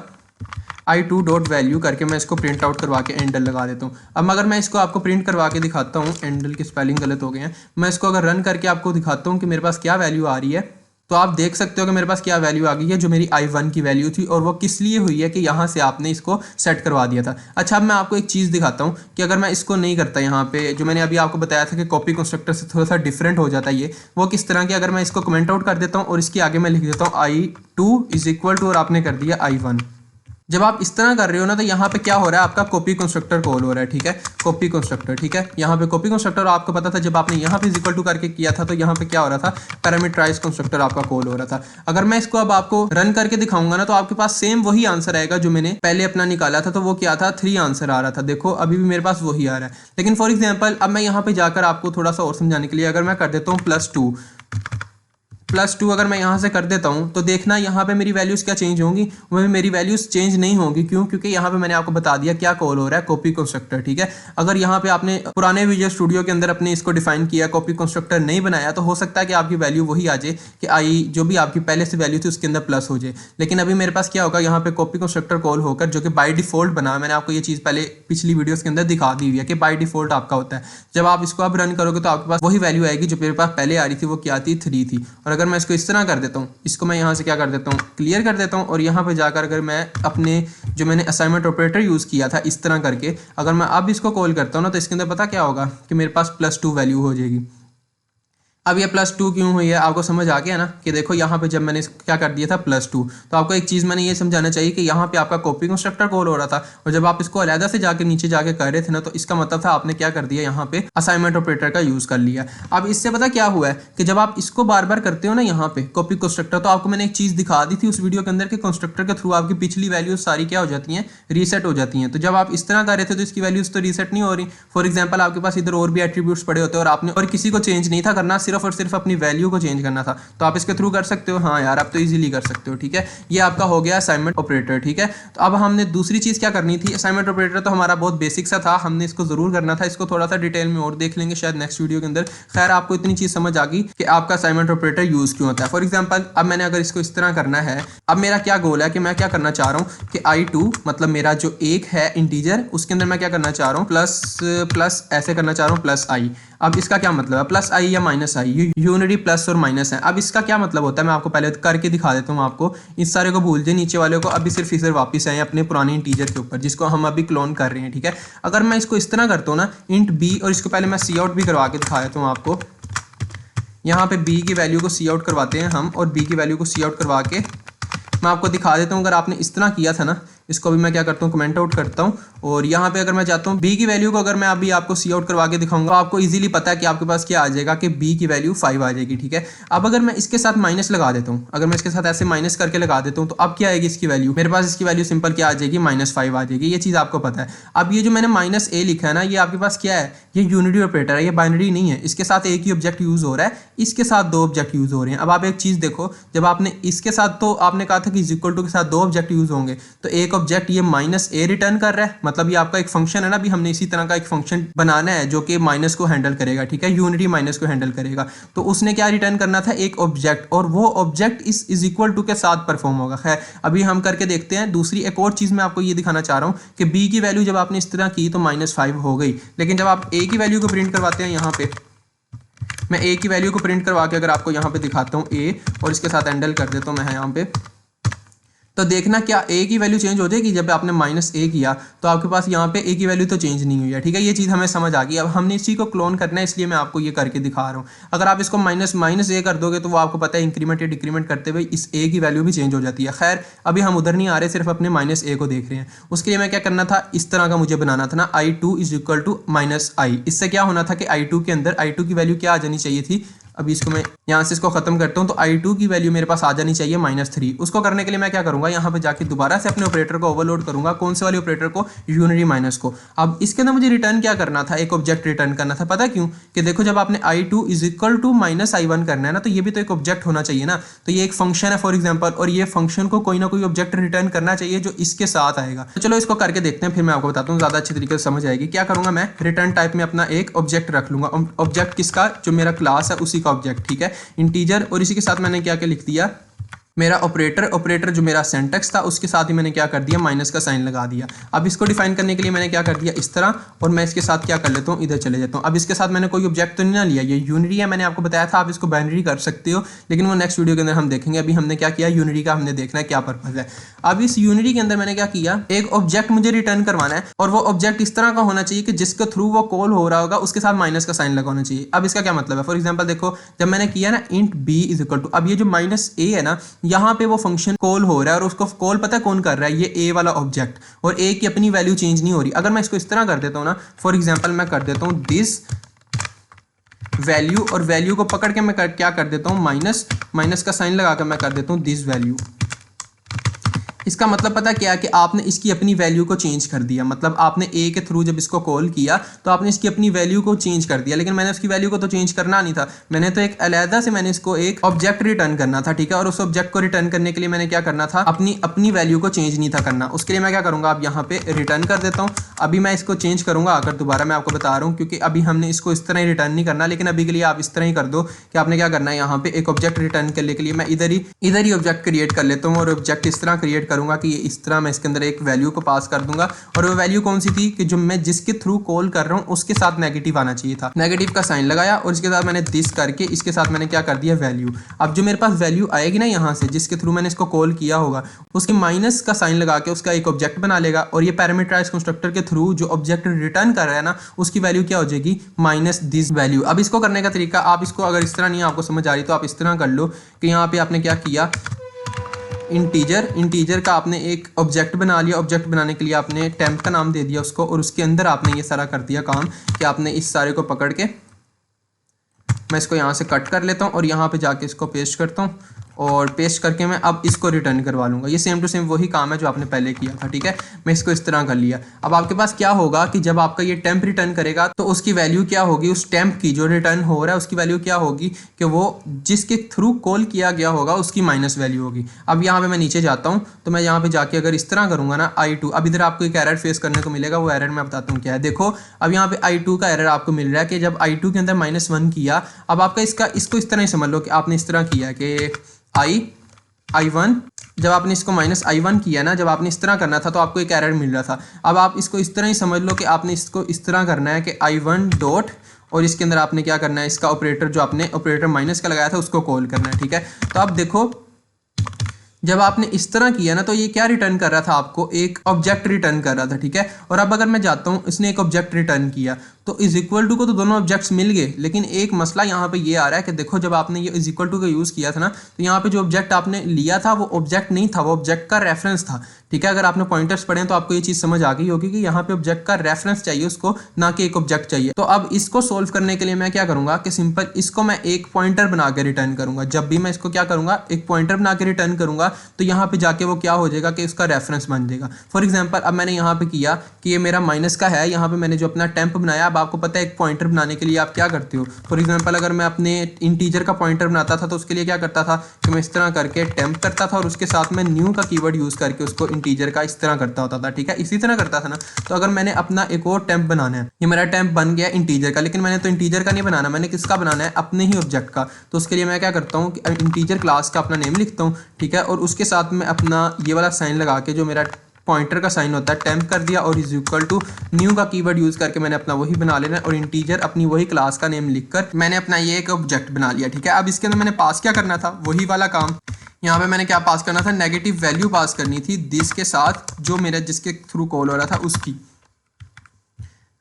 i2 डॉट वैल्यू करके मैं इसको प्रिंट आउट करवा के एंडल लगा देता हूँ। अब अगर मैं इसको आपको प्रिंट करवा के दिखाता हूँ, एंडल की स्पेलिंग गलत हो गए हैं, मैं इसको अगर रन करके आपको दिखाता हूँ कि मेरे पास क्या वैल्यू आ रही है, तो आप देख सकते हो कि मेरे पास क्या वैल्यू आ गई है, जो मेरी i1 की वैल्यू थी, और वो किस लिए हुई है कि यहाँ से आपने इसको सेट करवा दिया था। अच्छा अब मैं आपको एक चीज़ दिखाता हूँ कि अगर मैं इसको नहीं करता, यहाँ पे जो मैंने अभी आपको बताया था कि कॉपी कंस्ट्रक्टर से थोड़ा सा डिफरेंट हो जाता है ये, वो किस तरह की, अगर मैं इसको कमेंट आउट कर देता हूँ और इसके आगे मैं लिख देता हूँ i2 इज इक्वल टू और आपने कर दिया i1। जब आप इस तरह कर रहे हो ना, तो यहाँ पे क्या हो रहा है, आपका कॉपी कंस्ट्रक्टर कॉल हो रहा है, ठीक है, कॉपी कंस्ट्रक्टर, ठीक है। यहाँ पे कॉपी कंस्ट्रक्टर आपको पता था जब आपने यहाँ पे इज इक्वल टू करके किया था तो यहाँ पे क्या हो रहा था, पैरामीटराइज कंस्ट्रक्टर आपका कॉल हो रहा था। अगर मैं इसको अब आपको रन करके दिखाऊंगा ना, तो आपके पास सेम वही आंसर आएगा जो मैंने पहले अपना निकाला था, तो वो क्या था, 3 आंसर आ रहा था। देखो अभी भी मेरे पास वही आ रहा है, लेकिन फॉर एग्जाम्पल अब मैं यहाँ पे जाकर आपको थोड़ा सा और समझाने के लिए अगर मैं कर देता हूँ +2 अगर मैं यहाँ से कर देता हूँ, तो देखना यहाँ पे मेरी वैल्यूज़ क्या चेंज होंगी, वह मेरी वैल्यूज़ चेंज नहीं होंगी। क्यों? क्योंकि यहाँ पे मैंने आपको बता दिया क्या कॉल हो रहा है, कॉपी कंस्ट्रक्टर, ठीक है। अगर यहाँ पे आपने पुराने विजुअल स्टूडियो के अंदर अपने इसको डिफाइन किया, कॉपी कंस्ट्रक्टर नहीं बनाया, तो हो सकता है कि आपकी वैल्यू वही आ जाए कि जो भी आपकी पहले से वैल्यू थी उसके अंदर प्लस हो जाए। लेकिन अभी मेरे पास क्या होगा, यहाँ पे कॉपी कंस्ट्रक्टर कॉल होकर जो कि बाय डिफॉल्ट बना, मैंने आपको ये चीज़ पहले पिछली वीडियोस के अंदर दिखा दी हुई है कि बाय डिफॉल्ट आपका होता है। जब आप इसको अब रन करोगे तो आपके पास वही वैल्यू आएगी जो मेरे पास पहले आ रही थी, वो क्या थी, 3 थी। और अगर मैं इसको इस तरह कर देता हूँ, इसको मैं यहाँ से क्या कर देता हूँ, क्लियर कर देता हूँ, और यहाँ पे जाकर अगर मैं अपने जो मैंने असाइनमेंट ऑपरेटर यूज़ किया था इस तरह करके अगर मैं अब इसको कॉल करता हूँ ना, तो इसके अंदर पता क्या होगा कि मेरे पास +2 वैल्यू हो जाएगी। अब ये +2 क्यों हुई है, आपको समझ आ गया ना कि देखो यहाँ पे जब मैंने क्या कर दिया था +2, तो आपको एक चीज़ मैंने ये समझाना चाहिए कि यहाँ पे आपका कॉपी कंस्ट्रक्टर कॉल हो रहा था, और जब आप इसको अलहदा से जाके नीचे जाके कर रहे थे ना, तो इसका मतलब था आपने क्या कर दिया, यहाँ पे असाइनमेंट ऑपरेटर का यूज़ कर लिया। अब इससे पता क्या हुआ है कि जब आप इसको बार बार करते हो ना यहाँ पे कॉपी कंस्ट्रक्टर, तो आपको मैंने एक चीज़ दिखा दी थी उस वीडियो के अंदर कि कंस्ट्रक्टर के थ्रू आपकी पिछली वैल्यूज सारी क्या हो जाती हैं, रीसेट हो जाती हैं। तो जब आप इस तरह कर रहे थे तो इसकी वैल्यूज तो रीसेट नहीं हो रही। फॉर एग्जाम्पल आपके पास इधर और भी एट्रीब्यूट्स पड़े होते हैं और आपने और किसी को चेंज नहीं था करना, सिर्फ सिर्फ और सिर्फ अपनी वैल्यू को चेंज करना था। तो आप इसके थ्रू कर सकते हो। हाँ यार, आप तो ईजिली कर सकते हो। ठीक है, ये आपका हो गया असाइनमेंट ऑपरेटर। ठीक है, तो अब हमने दूसरी चीज़ क्या करनी थी। असाइनमेंट ऑपरेटर तो हमारा बहुत बेसिक सा था, हमने इसको ज़रूर करना था। इसको थोड़ा सा डिटेल में और देख लेंगे शायद नेक्स्ट वीडियो के अंदर। खैर, आपको इतनी चीज़ समझ आ गई कि आपका असाइनमेंट ऑपरेटर यूज़ क्यों होता है। फॉर एग्जाम्पल, अब मैंने अगर इसको इस तरह करना है, अब मेरा क्या गोल है कि मैं क्या करना चाह रहा हूँ कि I2 मतलब मेरा जो एक है इंटीजर, उसके अंदर मैं क्या करना चाह रहा हूँ, प्लस प्लस ऐसे करना चाह रहा हूँ प्लस आई। अब इसका क्या मतलब है, प्लस आई या माइनस आई, ये यूनिटी प्लस और माइनस है। अब इसका क्या मतलब होता है, मैं आपको पहले करके दिखा देता हूँ आपको। इस सारे को भूल जाए, नीचे वाले को अभी सिर्फ इधर वापस आए अपने पुराने इंटीजर के ऊपर जिसको हम अभी क्लोन कर रहे हैं। ठीक है, अगर मैं इसको इस तरह करता हूँ ना, इंट बी, और इसको पहले मैं सी आउट भी करवा के दिखा देता हूँ आपको। यहाँ पे बी की वैल्यू को सी आउट करवाते हैं हम, और बी की वैल्यू को सी आउट करवा के मैं आपको दिखा देता हूँ। अगर आपने इस तरह किया था ना, इसको भी मैं क्या करता हूँ, कमेंट आउट करता हूँ। और यहाँ पे अगर मैं चाहता हूँ बी की वैल्यू को अगर मैं अभी आपको सी आउट करवा के दिखाऊंगा तो आपको इजीली पता है कि आपके पास क्या आ जाएगा कि बी की वैल्यू 5 आ जाएगी। ठीक है, अब अगर मैं इसके साथ माइनस लगा देता हूँ, अगर मैं इसके साथ ऐसे माइनस करके लगा देता हूँ, तो अब क्या आएगी इसकी वैल्यू, मेरे पास इसकी वैल्यू सिंपल क्या आ जाएगी, -5 आ जाएगी। ये चीज़ आपको पता है। अब ये जो मैंने -a लिखा है ना, ये आपके पास क्या है, ये यूनिटी ऑपरेटर है, ये बाइनरी नहीं है। इसके साथ एक ही ऑब्जेक्ट यूज़ हो रहा है, इसके साथ 2 ऑब्जेक्ट यूज़ हो रहे हैं। अब आप एक चीज़ देखो, जब आपने इसके साथ, तो आपने कहा था कि इक्वल टू के साथ 2 ऑब्जेक्ट यूज़ होंगे, तो एक ऑब्जेक्ट ये -a रिटर्न कर रहा है, मतलब ये आपका एक फंक्शन है ना। अभी हमने इसी तरह का एक फंक्शन बनाना है जो कि माइनस को हैंडल करेगा। ठीक है, यूनिटी माइनस को हैंडल करेगा। तो उसने क्या रिटर्न करना था, एक ऑब्जेक्ट, और वो ऑब्जेक्ट इज इक्वल टू के साथ परफॉर्म होगा। खैर, अभी हम करके देखते हैं। दूसरी एक और चीज़ मैं आपको ये दिखाना चाह रहा हूँ कि बी की वैल्यू जब आपने इस तरह की तो -5 हो गई, लेकिन जब आप ए की वैल्यू को प्रिंट करवाते हैं, यहाँ पे मैं ए की वैल्यू को प्रिंट करवा के अगर आपको यहाँ पे दिखाता हूँ ए, और इसके साथ हैंडल कर देता हूँ मैं यहाँ पे, तो देखना क्या ए की वैल्यू चेंज हो जाएगी। जब आपने -a किया तो आपके पास यहाँ पे ए की वैल्यू तो चेंज नहीं हुई है। ठीक है, ये चीज़ हमें समझ आ गई। अब हमने इसी को क्लोन करना है, इसलिए मैं आपको ये करके दिखा रहा हूँ। अगर आप इसको -a कर दोगे तो वो आपको पता है इंक्रीमेंट या डिक्रीमेंट करते हुए इस a की वैल्यू भी चेंज हो जाती है। खैर, अभी हम उधर नहीं आ रहे, सिर्फ अपने -a को देख रहे हैं। उसके लिए मैं क्या करना था, इस तरह का मुझे बनाना था ना, I2 = -i। इससे क्या होना था कि I2 के अंदर I2 की वैल्यू क्या आ जानी चाहिए थी। अभी इसको मैं यहाँ से इसको खत्म करता हूँ, तो I2 की वैल्यू मेरे पास आ जानी चाहिए -3। उसको करने के लिए मैं क्या करूँगा, यहाँ पे जाके दोबारा से अपने ऑपरेटर को ओवरलोड करूँगा। कौन से वाले ऑपरेटर को, यूनिटी माइनस को। अब इसके अंदर मुझे रिटर्न क्या करना था, एक ऑब्जेक्ट रिटर्न करना था। पता क्यों, कि देखो जब आपने I2 = -i1 करना है ना, तो ये भी तो एक ऑब्जेक्ट होना चाहिए ना। तो ये एक फंक्शन है फॉर एग्जाम्पल, और ये फंक्शन को कोई ना कोई ऑब्जेक्ट रिटर्न करना चाहिए जो इसके साथ आएगा। तो चलो इसको करके देखते हैं, फिर मैं आपको बताता हूँ, ज़्यादा अच्छी तरीके से समझ आएगी। क्या करूँगा मैं, रिटर्न टाइप में अपना एक ऑब्जेक्ट रख लूँगा। ऑब्जेक्ट किसका, जो मेरा क्लास है उसी का ऑब्जेक्ट। ठीक है, इंटीजर, और इसी के साथ मैंने क्या क्या लिख दिया, मेरा ऑपरेटर जो मेरा सिंटैक्स था उसके साथ ही मैंने क्या कर दिया, माइनस का साइन लगा दिया। अब इसको डिफाइन करने के लिए मैंने क्या कर दिया, इस तरह, और मैं इसके साथ क्या कर लेता हूँ, इधर चले जाता हूँ। अब इसके साथ मैंने कोई ऑब्जेक्ट तो नहीं ना लिया, ये यूनिटी है। मैंने आपको बताया था आप इसको बाइनरी कर सकते हो, लेकिन वो नेक्स्ट वीडियो के अंदर हम देखेंगे। अभी हमने क्या किया, यूनिटी का हमने देखना है क्या पर्पज है। अब इस यूनिटी के अंदर मैंने क्या किया, एक ऑब्जेक्ट मुझे रिटर्न करवाना है, और वो ऑब्जेक्ट इस तरह का होना चाहिए कि जिसके थ्रू वो कॉल हो रहा होगा उसके साथ माइनस का साइन लगा होना चाहिए। अब इसका क्या मतलब है, फॉर एग्जाम्पल देखो, जब मैंने किया ना int b = अब ये जो -a है ना, यहाँ पे वो फंक्शन कॉल हो रहा है, और उसको कॉल पता है कौन कर रहा है, ये ए वाला ऑब्जेक्ट, और ए की अपनी वैल्यू चेंज नहीं हो रही। अगर मैं इसको इस तरह कर देता हूँ ना, फॉर एग्जांपल मैं कर देता हूँ दिस वैल्यू, और वैल्यू को पकड़ के मैं क्या कर देता हूँ, माइनस का साइन लगा कर मैं कर देता हूँ दिस वैल्यू। इसका मतलब पता क्या है कि आपने इसकी अपनी वैल्यू को चेंज कर दिया। मतलब आपने ए के थ्रू जब इसको कॉल किया तो आपने इसकी अपनी वैल्यू को चेंज कर दिया, लेकिन मैंने उसकी वैल्यू को तो चेंज करना नहीं था। मैंने तो एक अलहदा से मैंने इसको एक ऑब्जेक्ट रिटर्न करना था। ठीक है, और उस ऑब्जेक्ट को रिटर्न करने के लिए मैंने क्या करना था, अपनी वैल्यू को चेंज नहीं था करना। उसके लिए मैं क्या करूँगा, अब यहाँ पे रिटर्न कर देता हूँ। अभी मैं इसको चेंज करूँगा आकर, दोबारा मैं आपको बता रहा हूँ, क्योंकि अभी हमने इसको इस तरह ही रिटर्न नहीं करना। लेकिन अभी के लिए आप इस तरह ही कर दो कि आपने क्या करना है, यहाँ पे एक ऑब्जेक्ट रिटर्न करने के लिए मैं इधर ही ऑब्जेक्ट क्रिएट कर लेता हूँ, और ऑब्जेक्ट इस तरह क्रिएट करूँगा कि इस तरह मैं इसके अंदर एक वैल्यू को पास कर दूंगा। और वो वैल्यू कौन सी थी, कि जो मैं जिसके थ्रू कॉल कर रहा हूँ उसके साथ नेगेटिव आना चाहिए था। नेगेटिव का साइन लगाया, और इसके साथ मैंने दिस करके इसके साथ मैंने क्या कर दिया, वैल्यू। अब जो मेरे पास वैल्यू आएगी ना यहाँ से, जिसके थ्रू मैंने इसको कॉल किया होगा, उसके माइनस का साइन लगा के उसका एक ऑब्जेक्ट बना लेगा, और ये पैरामीटराइज्ड कंस्ट्रक्टर के थ्रू जो ऑब्जेक्ट रिटर्न कर रहा है ना, उसकी वैल्यू क्या हो जाएगी, -दिस वैल्यू। अब इसको करने का तरीका, आप इसको अगर इस तरह नहीं आपको समझ आ रही तो आप इस तरह कर लो कि यहाँ पे आपने क्या किया, इंटीजर का आपने एक ऑब्जेक्ट बना लिया। ऑब्जेक्ट बनाने के लिए आपने टेम्प का नाम दे दिया उसको, और उसके अंदर आपने ये सारा कर दिया काम कि आपने इस सारे को पकड़ के, मैं इसको यहाँ से कट कर लेता हूँ और यहाँ पे जाके इसको पेस्ट करता हूँ, और पेस्ट करके मैं अब इसको रिटर्न करवा लूँगा। ये सेम टू सेम वही काम है जो आपने पहले किया था, ठीक है। मैं इसको इस तरह कर लिया। अब आपके पास क्या होगा कि जब आपका ये टेम्प रिटर्न करेगा तो उसकी वैल्यू क्या होगी, उस टेम्प की जो रिटर्न हो रहा है उसकी वैल्यू क्या होगी कि वो जिसके थ्रू कॉल किया गया होगा उसकी माइनस वैल्यू होगी। अब यहाँ पे मैं नीचे जाता हूँ तो मैं यहाँ पे जाके अगर इस तरह करूँगा ना I2, अब इधर आपको एक एरर फेस करने को मिलेगा। वो एरर मैं बताता हूँ क्या है। देखो अब यहाँ पे I2 का एरर आपको मिल रहा है कि जब I2 के अंदर -1 किया, अब आपका इसको इस तरह ही समझ लो कि आपने इस तरह किया कि I1, जब आपने इसको -I1 किया ना, जब आपने इस तरह करना था तो आपको एक एरर मिल रहा था। अब आप इसको इस तरह ही समझ लो कि आपने इसको इस तरह करना है कि I1 डॉट, और इसके अंदर आपने क्या करना है, इसका ऑपरेटर जो आपने ऑपरेटर माइनस का लगाया था उसको कॉल करना है, ठीक है। तो अब देखो जब आपने इस तरह किया ना तो ये क्या रिटर्न कर रहा था, आपको एक ऑब्जेक्ट रिटर्न कर रहा था, ठीक है। और अब अगर मैं जाता हूँ, इसने एक ऑब्जेक्ट रिटर्न किया तो इज इक्वल टू को तो दोनों ऑब्जेक्ट्स मिल गए, लेकिन एक मसला यहाँ पे ये आ रहा है कि देखो जब आपने ये इज इक्वल टू का यूज़ किया था ना तो यहाँ पे जो ऑब्जेक्ट आपने लिया था वो ऑब्जेक्ट नहीं था, वो ऑब्जेक्ट का रेफरेंस था, ठीक है। अगर आपने पॉइंटर्स पढ़े तो आपको ये चीज़ समझ आ गई होगी कि यहाँ पे ऑब्जेक्ट का रेफरेंस चाहिए उसको, ना कि एक ऑब्जेक्ट चाहिए। तो अब इसको सोल्व करने के लिए मैं क्या करूँगा कि सिंपल इसको मैं एक पॉइंटर बना के रिटर्न करूँगा। जब भी मैं इसको क्या करूँगा, एक पॉइंटर बना के रिटर्न करूँगा तो यहाँ पे जाके वो क्या हो जाएगा कि उसका रेफरेंस बन जाएगा। फॉर एग्जाम्पल अब मैंने यहाँ पे किया कि ये मेरा माइनस का है, यहाँ पे मैंने जो अपना टेम्प बनाया। अब आपको पता है एक पॉइंटर बनाने के लिए आप क्या करते हो, फॉर एग्जांपल अगर मैं अपने इंटीजर का पॉइंटर बनाता था तो उसके लिए क्या करता था कि मैं इस तरह करके टेम्प करता था और उसके साथ में न्यू का कीवर्ड यूज़ करके उसको इंटीजर का इस तरह करता होता था, ठीक है। इसी तरह करता था ना। तो अगर मैंने अपना एक और टेम्प बनाना है, ये मेरा टेम्प बन गया इंटीजर का, लेकिन मैंने तो इंटीजर का नहीं बनाना, मैंने किसका बनाना है, अपने ही ऑब्जेक्ट का। तो उसके लिए मैं क्या करता हूँ कि इंटीजर क्लास का अपना नेम लिखता हूँ, ठीक है, और उसके साथ में अपना ये वाला साइन लगा के जो मेरा पॉइंटर का साइन होता है टेम्प कर दिया, और इज इक्वल टू न्यू का कीवर्ड यूज करके मैंने अपना वही बना लेना है, और इंटीजर अपनी वही क्लास का नेम लिखकर मैंने अपना ये एक ऑब्जेक्ट बना लिया, ठीक है। अब इसके अंदर मैंने पास क्या करना था, वही वाला काम। यहाँ पे मैंने क्या पास करना था, नेगेटिव वैल्यू पास करनी थी दिस के साथ जो मेरा जिसके थ्रू कॉल हो रहा था उसकी।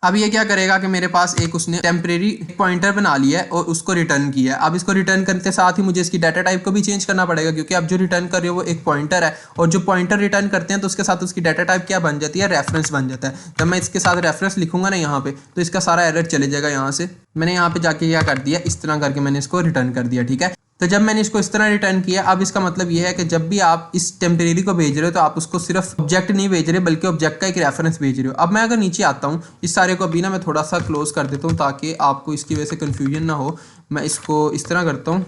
अब ये क्या करेगा कि मेरे पास एक उसने टेम्परेरी पॉइंटर बना लिया है और उसको रिटर्न किया है। अब इसको रिटर्न करते साथ ही मुझे इसकी डाटा टाइप को भी चेंज करना पड़ेगा, क्योंकि अब जो रिटर्न कर रहे हो वो एक पॉइंटर है, और जो पॉइंटर रिटर्न करते हैं तो उसके साथ उसकी डाटा टाइप क्या बन जाती है, रेफरेंस बन जाता है। जब मैं इसके साथ रेफरेंस लिखूंगा ना यहाँ पे तो इसका सारा एरर चले जाएगा। यहाँ से मैंने यहाँ पे जाके क्या कर दिया, इस तरह करके मैंने इसको रिटर्न कर दिया, ठीक है। तो जब मैंने इसको इस तरह रिटर्न किया, अब इसका मतलब ये है कि जब भी आप इस टेम्परेरी को भेज रहे हो तो आप उसको सिर्फ ऑब्जेक्ट नहीं भेज रहे बल्कि ऑब्जेक्ट का एक रेफरेंस भेज रहे हो। अब मैं अगर नीचे आता हूँ, इस सारे को अभी ना मैं थोड़ा सा क्लोज कर देता हूँ ताकि आपको इसकी वजह से कन्फ्यूजन ना हो। मैं इसको इस तरह करता हूँ,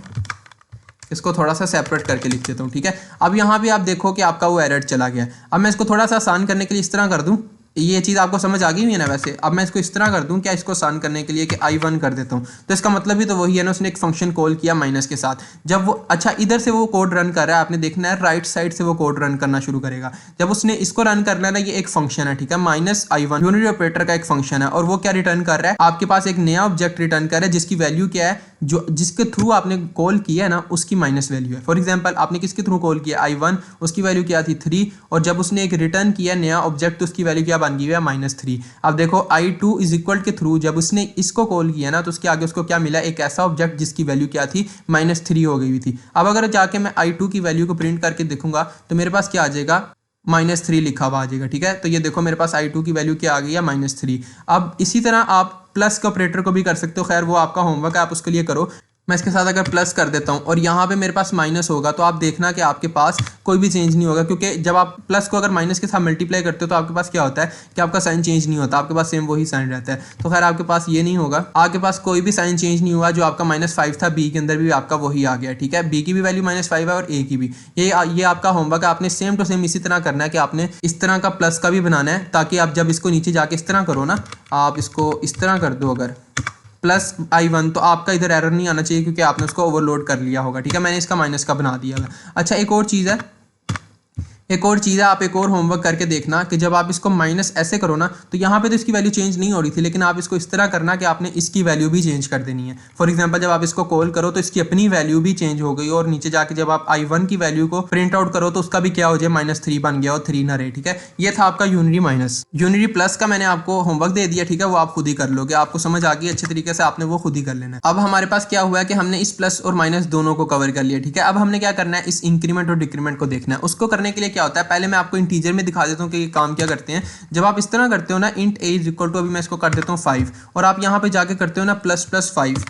इसको थोड़ा सा सेपरेट करके लिख देता हूँ, ठीक है। अब यहाँ भी आप देखो कि आपका वो एरर चला गया। अब मैं इसको थोड़ा सा आसान करने के लिए इस तरह कर दूँ, ये चीज़ आपको समझ आ गई हुई है ना। वैसे अब मैं इसको इस तरह कर दूं, क्या इसको आसान करने के लिए कि I1 कर देता हूं, तो इसका मतलब भी तो वही है ना, उसने एक फंक्शन कॉल किया माइनस के साथ। जब वो अच्छा इधर से वो कोड रन कर रहा है, आपने देखना है राइट साइड से वो कोड रन करना शुरू करेगा। जब उसने इसको रन करना है ना, ये एक फंक्शन है, ठीक है, -I1 यूनिटी ऑपरेटर का एक फंक्शन है, और वो क्या रिटर्न कर रहा है, आपके पास एक नया ऑब्जेक्ट रिटर्न कर रहा है जिसकी वैल्यू क्या है, जो जिसके थ्रू आपने कॉल किया है ना उसकी माइनस वैल्यू है। फॉर एग्जाम्पल आपने किसके थ्रू कॉल किया, I1, उसकी वैल्यू क्या थी 3, और जब उसने एक रिटर्न किया नया ऑब्जेक्ट तो उसकी वैल्यू क्या बन गई है, -3। अब देखो I2 इज इक्वल के थ्रू जब उसने इसको कॉल किया ना तो उसके आगे उसको क्या मिला, एक ऐसा ऑब्जेक्ट जिसकी वैल्यू क्या थी, -3 हो गई हुई थी। अब अगर जाके मैं I2 की वैल्यू को प्रिंट करके देखूंगा तो मेरे पास क्या आ जाएगा, -3 लिखा हुआ आ जाएगा, ठीक है। तो ये देखो मेरे पास I2 की वैल्यू क्या आ गई है, -3। अब इसी तरह आप प्लस के ऑपरेटर को भी कर सकते हो, खैर वो आपका होमवर्क है, आप उसके लिए करो। मैं इसके साथ अगर प्लस कर देता हूँ और यहाँ पे मेरे पास माइनस होगा तो आप देखना कि आपके पास कोई भी चेंज नहीं होगा, क्योंकि जब आप प्लस को अगर माइनस के साथ मल्टीप्लाई करते हो तो आपके पास क्या होता है कि आपका साइन चेंज नहीं होता, आपके पास सेम वही साइन रहता है। तो खैर आपके पास ये नहीं होगा, आपके पास कोई भी साइन चेंज नहीं हुआ, जो आपका -5 था बी के अंदर भी आपका वही आ गया, ठीक है। बी की भी वैल्यू -5 है और ए की भी। ये आपका होमवर्क है, आपने सेम टू सेम इसी तरह करना है कि आपने इस तरह का प्लस का भी बनाना है, ताकि आप जब इसको नीचे जाके इस तरह करो ना, आप इसको इस तरह कर दो अगर +I1 तो आपका इधर एरर नहीं आना चाहिए, क्योंकि आपने उसको ओवरलोड कर लिया होगा, ठीक है। मैंने इसका माइनस का बना दिया है। अच्छा एक और चीज़ है, आप एक और होमवर्क करके देखना कि जब आप इसको माइनस ऐसे करो ना तो यहाँ पे तो इसकी वैल्यू चेंज नहीं हो रही थी, लेकिन आप इसको इस तरह करना कि आपने इसकी वैल्यू भी चेंज कर देनी है। फॉर एग्जांपल जब आप इसको कॉल करो तो इसकी अपनी वैल्यू भी चेंज हो गई, और नीचे जाके जब आप I1 की वैल्यू को प्रिंट आउट करो तो उसका भी क्या हो जाए, -3 बन गया और 3 ना रहे, ठीक है। ये था आपका यूनिटी माइनस। यूनिटी प्लस का मैंने आपको होमवर्क दे दिया, ठीक है, वो आप खुद ही कर लोगे, आपको समझ आ गई अच्छे तरीके से, आपने वो खुद ही कर लेना है। अब हमारे पास क्या हुआ है कि हमने इस प्लस और माइनस दोनों को कवर कर लिया, ठीक है। अब हमने क्या करना है, इस इंक्रीमेंट और डिक्रीमेंट को देखना है। उसको करने के लिए क्या होता है, पहले मैं आपको इंटीजर में दिखा देता हूं कि ये काम क्या करते हैं। जब आप इस तरह करते हो ना, int a is equal to, अभी मैं इसको कर देता हूं 5, और आप यहां पे जाके करते हो ना ++5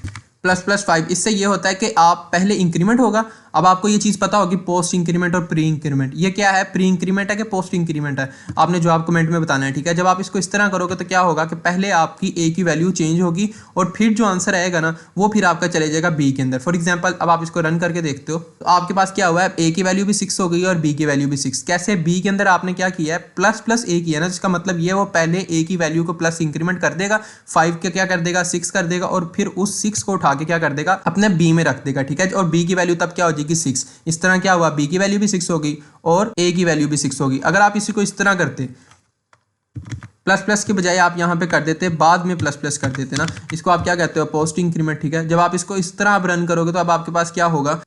प्लस प्लस 5, इससे ये होता है कि आप पहले इंक्रीमेंट होगा। अब आपको ये चीज़ पता होगी पोस्ट इंक्रीमेंट और प्री इंक्रीमेंट। ये क्या है, प्री इंक्रीमेंट है कि पोस्ट इंक्रीमेंट है, आपने जवाब कमेंट में बताना है, ठीक है। जब आप इसको इस तरह करोगे तो क्या होगा कि पहले आपकी ए की वैल्यू चेंज होगी और फिर जो आंसर आएगा ना वो फिर आपका चले जाएगा बी के अंदर। फॉर एग्जाम्पल अब आप इसको रन करके देखते हो तो आपके पास क्या हुआ है, ए की वैल्यू भी 6 हो गई और बी की वैल्यू भी 6। कैसे, बी के अंदर आपने क्या किया है, प्लस प्लस ए किया ना, जिसका मतलब ये वो पहले ए की वैल्यू को प्लस इंक्रीमेंट कर देगा, 5 के क्या कर देगा, 6 कर देगा और फिर उस 6 को उठा के क्या कर देगा, अपने बी में रख देगा, ठीक है। और बी की वैल्यू तब क्या हो जाएगी, 6। इस तरह क्या हुआ, बी की वैल्यू भी 6 होगी और ए की वैल्यू भी 6 होगी। अगर आप इसी को इस तरह करते, प्लस प्लस के बजाय आप यहाँ पे कर देते, बाद में प्लस प्लस कर देते ना, इसको आप क्या कहते हो, पोस्ट इंक्रीमेंट, ठीक है। जब आप इसको इस तरह आप रन करोगे तो अब आपके पास क्या होगा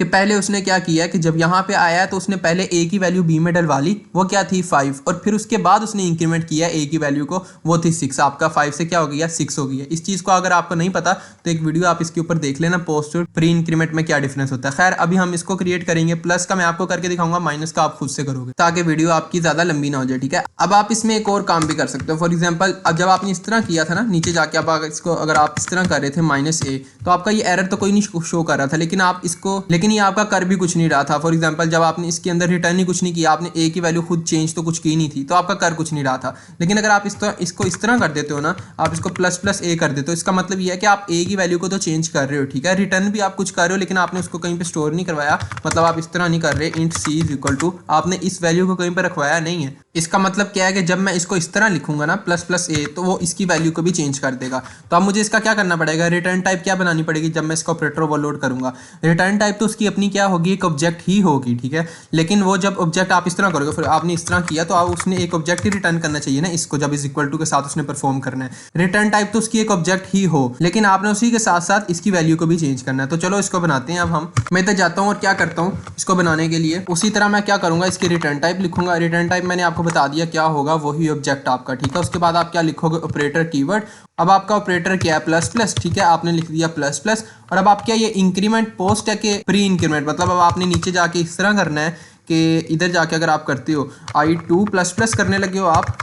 कि पहले उसने क्या किया कि जब यहाँ पे आया तो उसने पहले ए की वैल्यू बी में डलवा ली, वो क्या थी 5, और फिर उसके बाद उसने इंक्रीमेंट किया ए की वैल्यू को, वो थी 6। आपका 5 से क्या हो गया, 6 हो गया। इस चीज़ को अगर आपको नहीं पता तो एक वीडियो आप इसके ऊपर देख लेना, पोस्ट और प्री इंक्रीमेंट में क्या डिफरेंस होता है। खैर अभी हम इसको क्रिएट करेंगे, प्लस का मैं आपको करके दिखाऊंगा, माइनस का आप खुद से करोगे ताकि वीडियो आपकी ज़्यादा लंबी ना हो जाए, ठीक है। अब आप इसमें एक और काम भी कर सकते हो। फॉर एग्जाम्पल अब जब आपने इस तरह किया था ना, नीचे जाके आप इसको अगर आप इस तरह कर रहे थे -a, तो आपका ये एरर तो कोई नहीं शो कर रहा था, लेकिन आप इसको, लेकिन ये आपका कर भी कुछ नहीं रहा था। फॉर एग्जांपल जब आपने इसके अंदर रिटर्न ही कुछ नहीं किया, आपने ए की वैल्यू खुद चेंज तो कुछ की नहीं थी, तो आपका कर कुछ नहीं रहा था। लेकिन अगर आप इसको इस तरह कर देते हो ना, आप इसको प्लस प्लस ए कर देते हो, इसका मतलब ये है कि आप ए की वैल्यू को तो चेंज कर रहे हो, ठीक है। रिटर्न भी आप कुछ कर रहे हो लेकिन आपने उसको कहीं पे स्टोर नहीं करवाया, मतलब आप इस तरह नहीं कर रहे int C is equal to, आपने इस वैल्यू को कहीं पर रखवाया नहीं है। इसका मतलब क्या है कि जब मैं इसको इस तरह लिखूंगा ना प्लस प्लस ए, तो वो इसकी वैल्यू को भी चेंज कर देगा। तो अब मुझे इसका क्या करना पड़ेगा, रिटर्न टाइप क्या बनानी पड़ेगी जब मैं इसको ऑपरेटर ओवरलोड करूंगा। रिटर्न टाइप तो उसकी अपनी क्या होगी, एक ऑब्जेक्ट ही होगी, ठीक है। लेकिन वो जब ऑब्जेक्ट आप इस तरह करोगे, फिर आपने इस तरह किया तो आप उसने एक ऑब्जेक्ट ही रिटर्न करना चाहिए ना, इसको जब इज इक्वल टू के साथ उसने परफॉर्म करना है। रिटर्न टाइप तो उसकी एक ऑब्जेक्ट ही हो, लेकिन आपने उसी के साथ साथ इसकी वैल्यू को भी चेंज करना है। तो चलो इसको बनाते हैं। अब हम, मैं इधर जाता हूँ और क्या करता हूँ, इसको बनाने के लिए उसी तरह मैं क्या करूंगा, इसकी रिटर्न टाइप लिखूंगा। रिटर्न टाइप मैंने आपको बता दिया क्या होगा, वही ऑब्जेक्ट आपका, ठीक है। उसके बाद आप क्या लिखोगे, ऑपरेटर कीवर्ड। अब आपका ऑपरेटर क्या है, प्लस प्लस, ठीक है, आपने लिख दिया प्लस प्लस। और अब आप क्या, ये इंक्रीमेंट पोस्ट है कि प्री इंक्रीमेंट, मतलब अब आपने नीचे जाके इस तरह करना है कि इधर जाके अगर आप करते हो i2 प्लस प्लस करने लगे हो आप,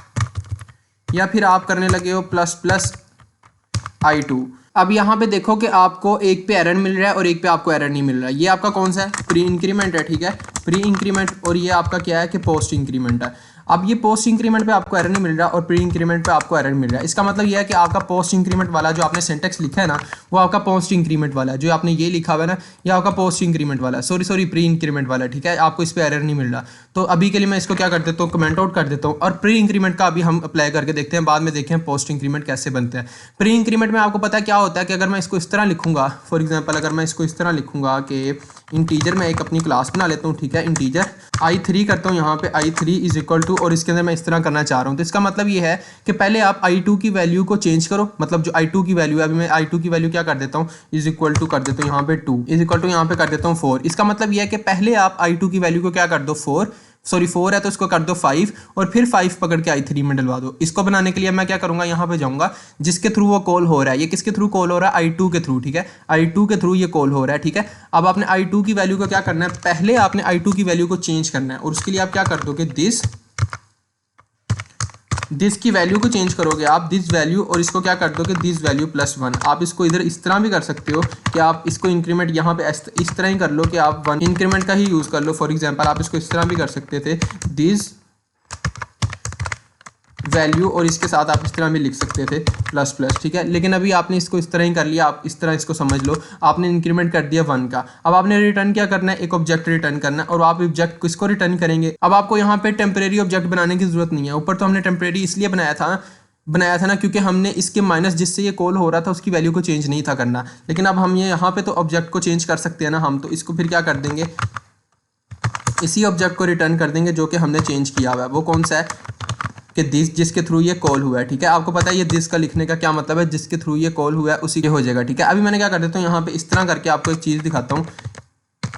या फिर आप करने लगे हो प्लस प्लस i2। अब यहाँ पे देखो कि आपको एक पे एरर मिल रहा है और एक पे आपको एरर नहीं मिल रहा है। ये आपका कौन सा है, प्री इंक्रीमेंट है, ठीक है, प्री इंक्रीमेंट। और ये आपका क्या है कि पोस्ट इंक्रीमेंट है। अब ये पोस्ट इंक्रीमेंट पे आपको एरर नहीं मिल रहा और प्री इंक्रीमेंट पे आपको एरर मिल रहा है। इसका मतलब ये है कि आपका पोस्ट इंक्रीमेंट वाला जो आपने सिंटेक्स लिखा है ना, वो आपका पोस्ट इंक्रीमेंट वाला है। जो आपने ये लिखा हुआ है ना, ये आपका पोस्ट इंक्रीमेंट वाला, सॉरी प्री इंक्रीमेंट वाला, ठीक है। आपको इस पर एरर नहीं मिल रहा। तो अभी के लिए मैं इसको क्या कर देता हूँ, कमेंट आउट कर देता हूँ और प्री इंक्रीमेंट का अभी हम अप्लाई करके देखते हैं, बाद में देखें पोस्ट इंक्रीमेंट कैसे बनते हैं। प्री इंक्रीमेंट में आपको पता है क्या होता है कि अगर मैं इसको इस तरह लिखूंगा, फॉर एग्जाम्पल अगर मैं इसको इस तरह लिखूंगा कि इंटीजर में एक अपनी क्लास बना लेता हूँ, ठीक है, इंटीजर i3 करता हूँ यहाँ पे, i3 इज इक्वल टू, और इसके अंदर मैं इस तरह करना चाह रहा हूँ। तो इसका मतलब ये है कि पहले आप i2 की वैल्यू को चेंज करो, मतलब जो i2 की वैल्यू है, अभी मैं i2 की वैल्यू क्या कर देता हूँ, इज इक्वल टू कर देता हूँ यहाँ पे 2, इज इक्वल टू यहाँ पे कर देता हूँ 4। इसका मतलब ये है कि पहले आप i2 की वैल्यू को क्या कर दो, 4 है तो इसको कर दो 5 और फिर 5 पकड़ के i3 में डलवा दो। इसको बनाने के लिए मैं क्या करूंगा, यहाँ पे जाऊंगा जिसके थ्रू वो कॉल हो रहा है। ये किसके थ्रू कॉल हो रहा है, i2 के थ्रू, ठीक है, i2 के थ्रू ये कॉल हो रहा है, ठीक है। अब आपने i2 की वैल्यू को क्या करना है, पहले आपने i2 की वैल्यू को चेंज करना है और उसके लिए आप क्या कर दोगे, दिस की वैल्यू को चेंज करोगे आप, दिस वैल्यू, और इसको क्या कर दोगे, दिस वैल्यू +1। आप इसको इधर इस तरह भी कर सकते हो कि आप इसको इंक्रीमेंट यहाँ पे इस तरह ही कर लो कि आप 1 इंक्रीमेंट का ही यूज़ कर लो। फॉर एग्जांपल आप इसको इस तरह भी कर सकते थे, दिस वैल्यू, और इसके साथ आप इस तरह भी लिख सकते थे प्लस प्लस, ठीक है। लेकिन अभी आपने इसको इस तरह ही कर लिया, आप इस तरह इसको समझ लो, आपने इंक्रीमेंट कर दिया 1 का। अब आपने रिटर्न क्या करना है, एक ऑब्जेक्ट रिटर्न करना है, और आप ऑब्जेक्ट किसको रिटर्न करेंगे। अब आपको यहाँ पे टेम्परेरी ऑब्जेक्ट बनाने की जरूरत नहीं है। ऊपर तो हमने टेम्परेरी इसलिए बनाया था ना क्योंकि हमने इसके माइनस जिससे ये कॉल हो रहा था उसकी वैल्यू को चेंज नहीं था करना। लेकिन अब हम ये यहाँ पे तो ऑब्जेक्ट को चेंज कर सकते हैं ना हम, तो इसको फिर क्या कर देंगे, इसी ऑब्जेक्ट को रिटर्न कर देंगे जो कि हमने चेंज किया हुआ है। वो कौन सा है कि दिस, जिसके थ्रू ये कॉल हुआ है, ठीक है। आपको पता है ये दिस का लिखने का क्या मतलब है, जिसके थ्रू ये कॉल हुआ है उसी के हो जाएगा, ठीक है। अभी मैंने क्या कर देता हूँ, यहाँ पे इस तरह करके आपको एक चीज़ दिखाता हूँ।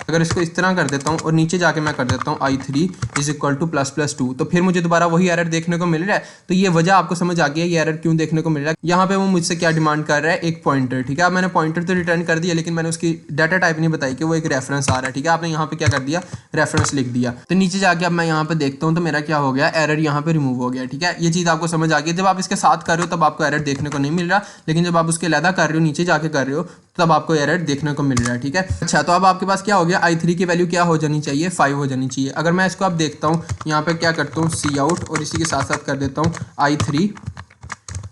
अगर इसको इस तरह कर देता हूँ और नीचे जाके मैं कर देता हूँ i3 इज इक्वल टू ++2, तो फिर मुझे दोबारा वही एरर देखने को मिल रहा है। तो ये वजह आपको समझ आ गई है ये एरर क्यों देखने को मिल रहा है। यहाँ पे वो मुझसे क्या डिमांड कर रहा है, एक पॉइंटर, ठीक है। अब मैंने पॉइंटर तो रिटर्न कर दिया, लेकिन मैंने उसकी डाटा टाइप नहीं बताई कि वो एक रेफरेंस आ रहा है, ठीक है। आपने यहाँ पे क्या कर दिया, रेफरेंस लिख दिया। तो नीचे जाके अब मैं यहाँ पे देखता हूँ तो मेरा क्या हो गया, एरर यहाँ पे रिमूव हो गया, ठीक है। ये चीज़ आपको समझ आ गई। जब आप इसके साथ कर रहे हो तब आपको एरर देखने को नहीं मिल रहा, लेकिन जब आप उसके अलहदा कर रहे हो, नीचे जाके कर रहे हो, तब आपको एरर देखने को मिल रहा है, ठीक है। अच्छा, तो अब आपके पास क्या हो गया, i3 की वैल्यू क्या हो जानी चाहिए, 5 हो जानी चाहिए। अगर मैं इसको अब देखता हूँ यहाँ पे क्या करता हूँ, सी आउट, और इसी के साथ साथ कर देता हूँ i3,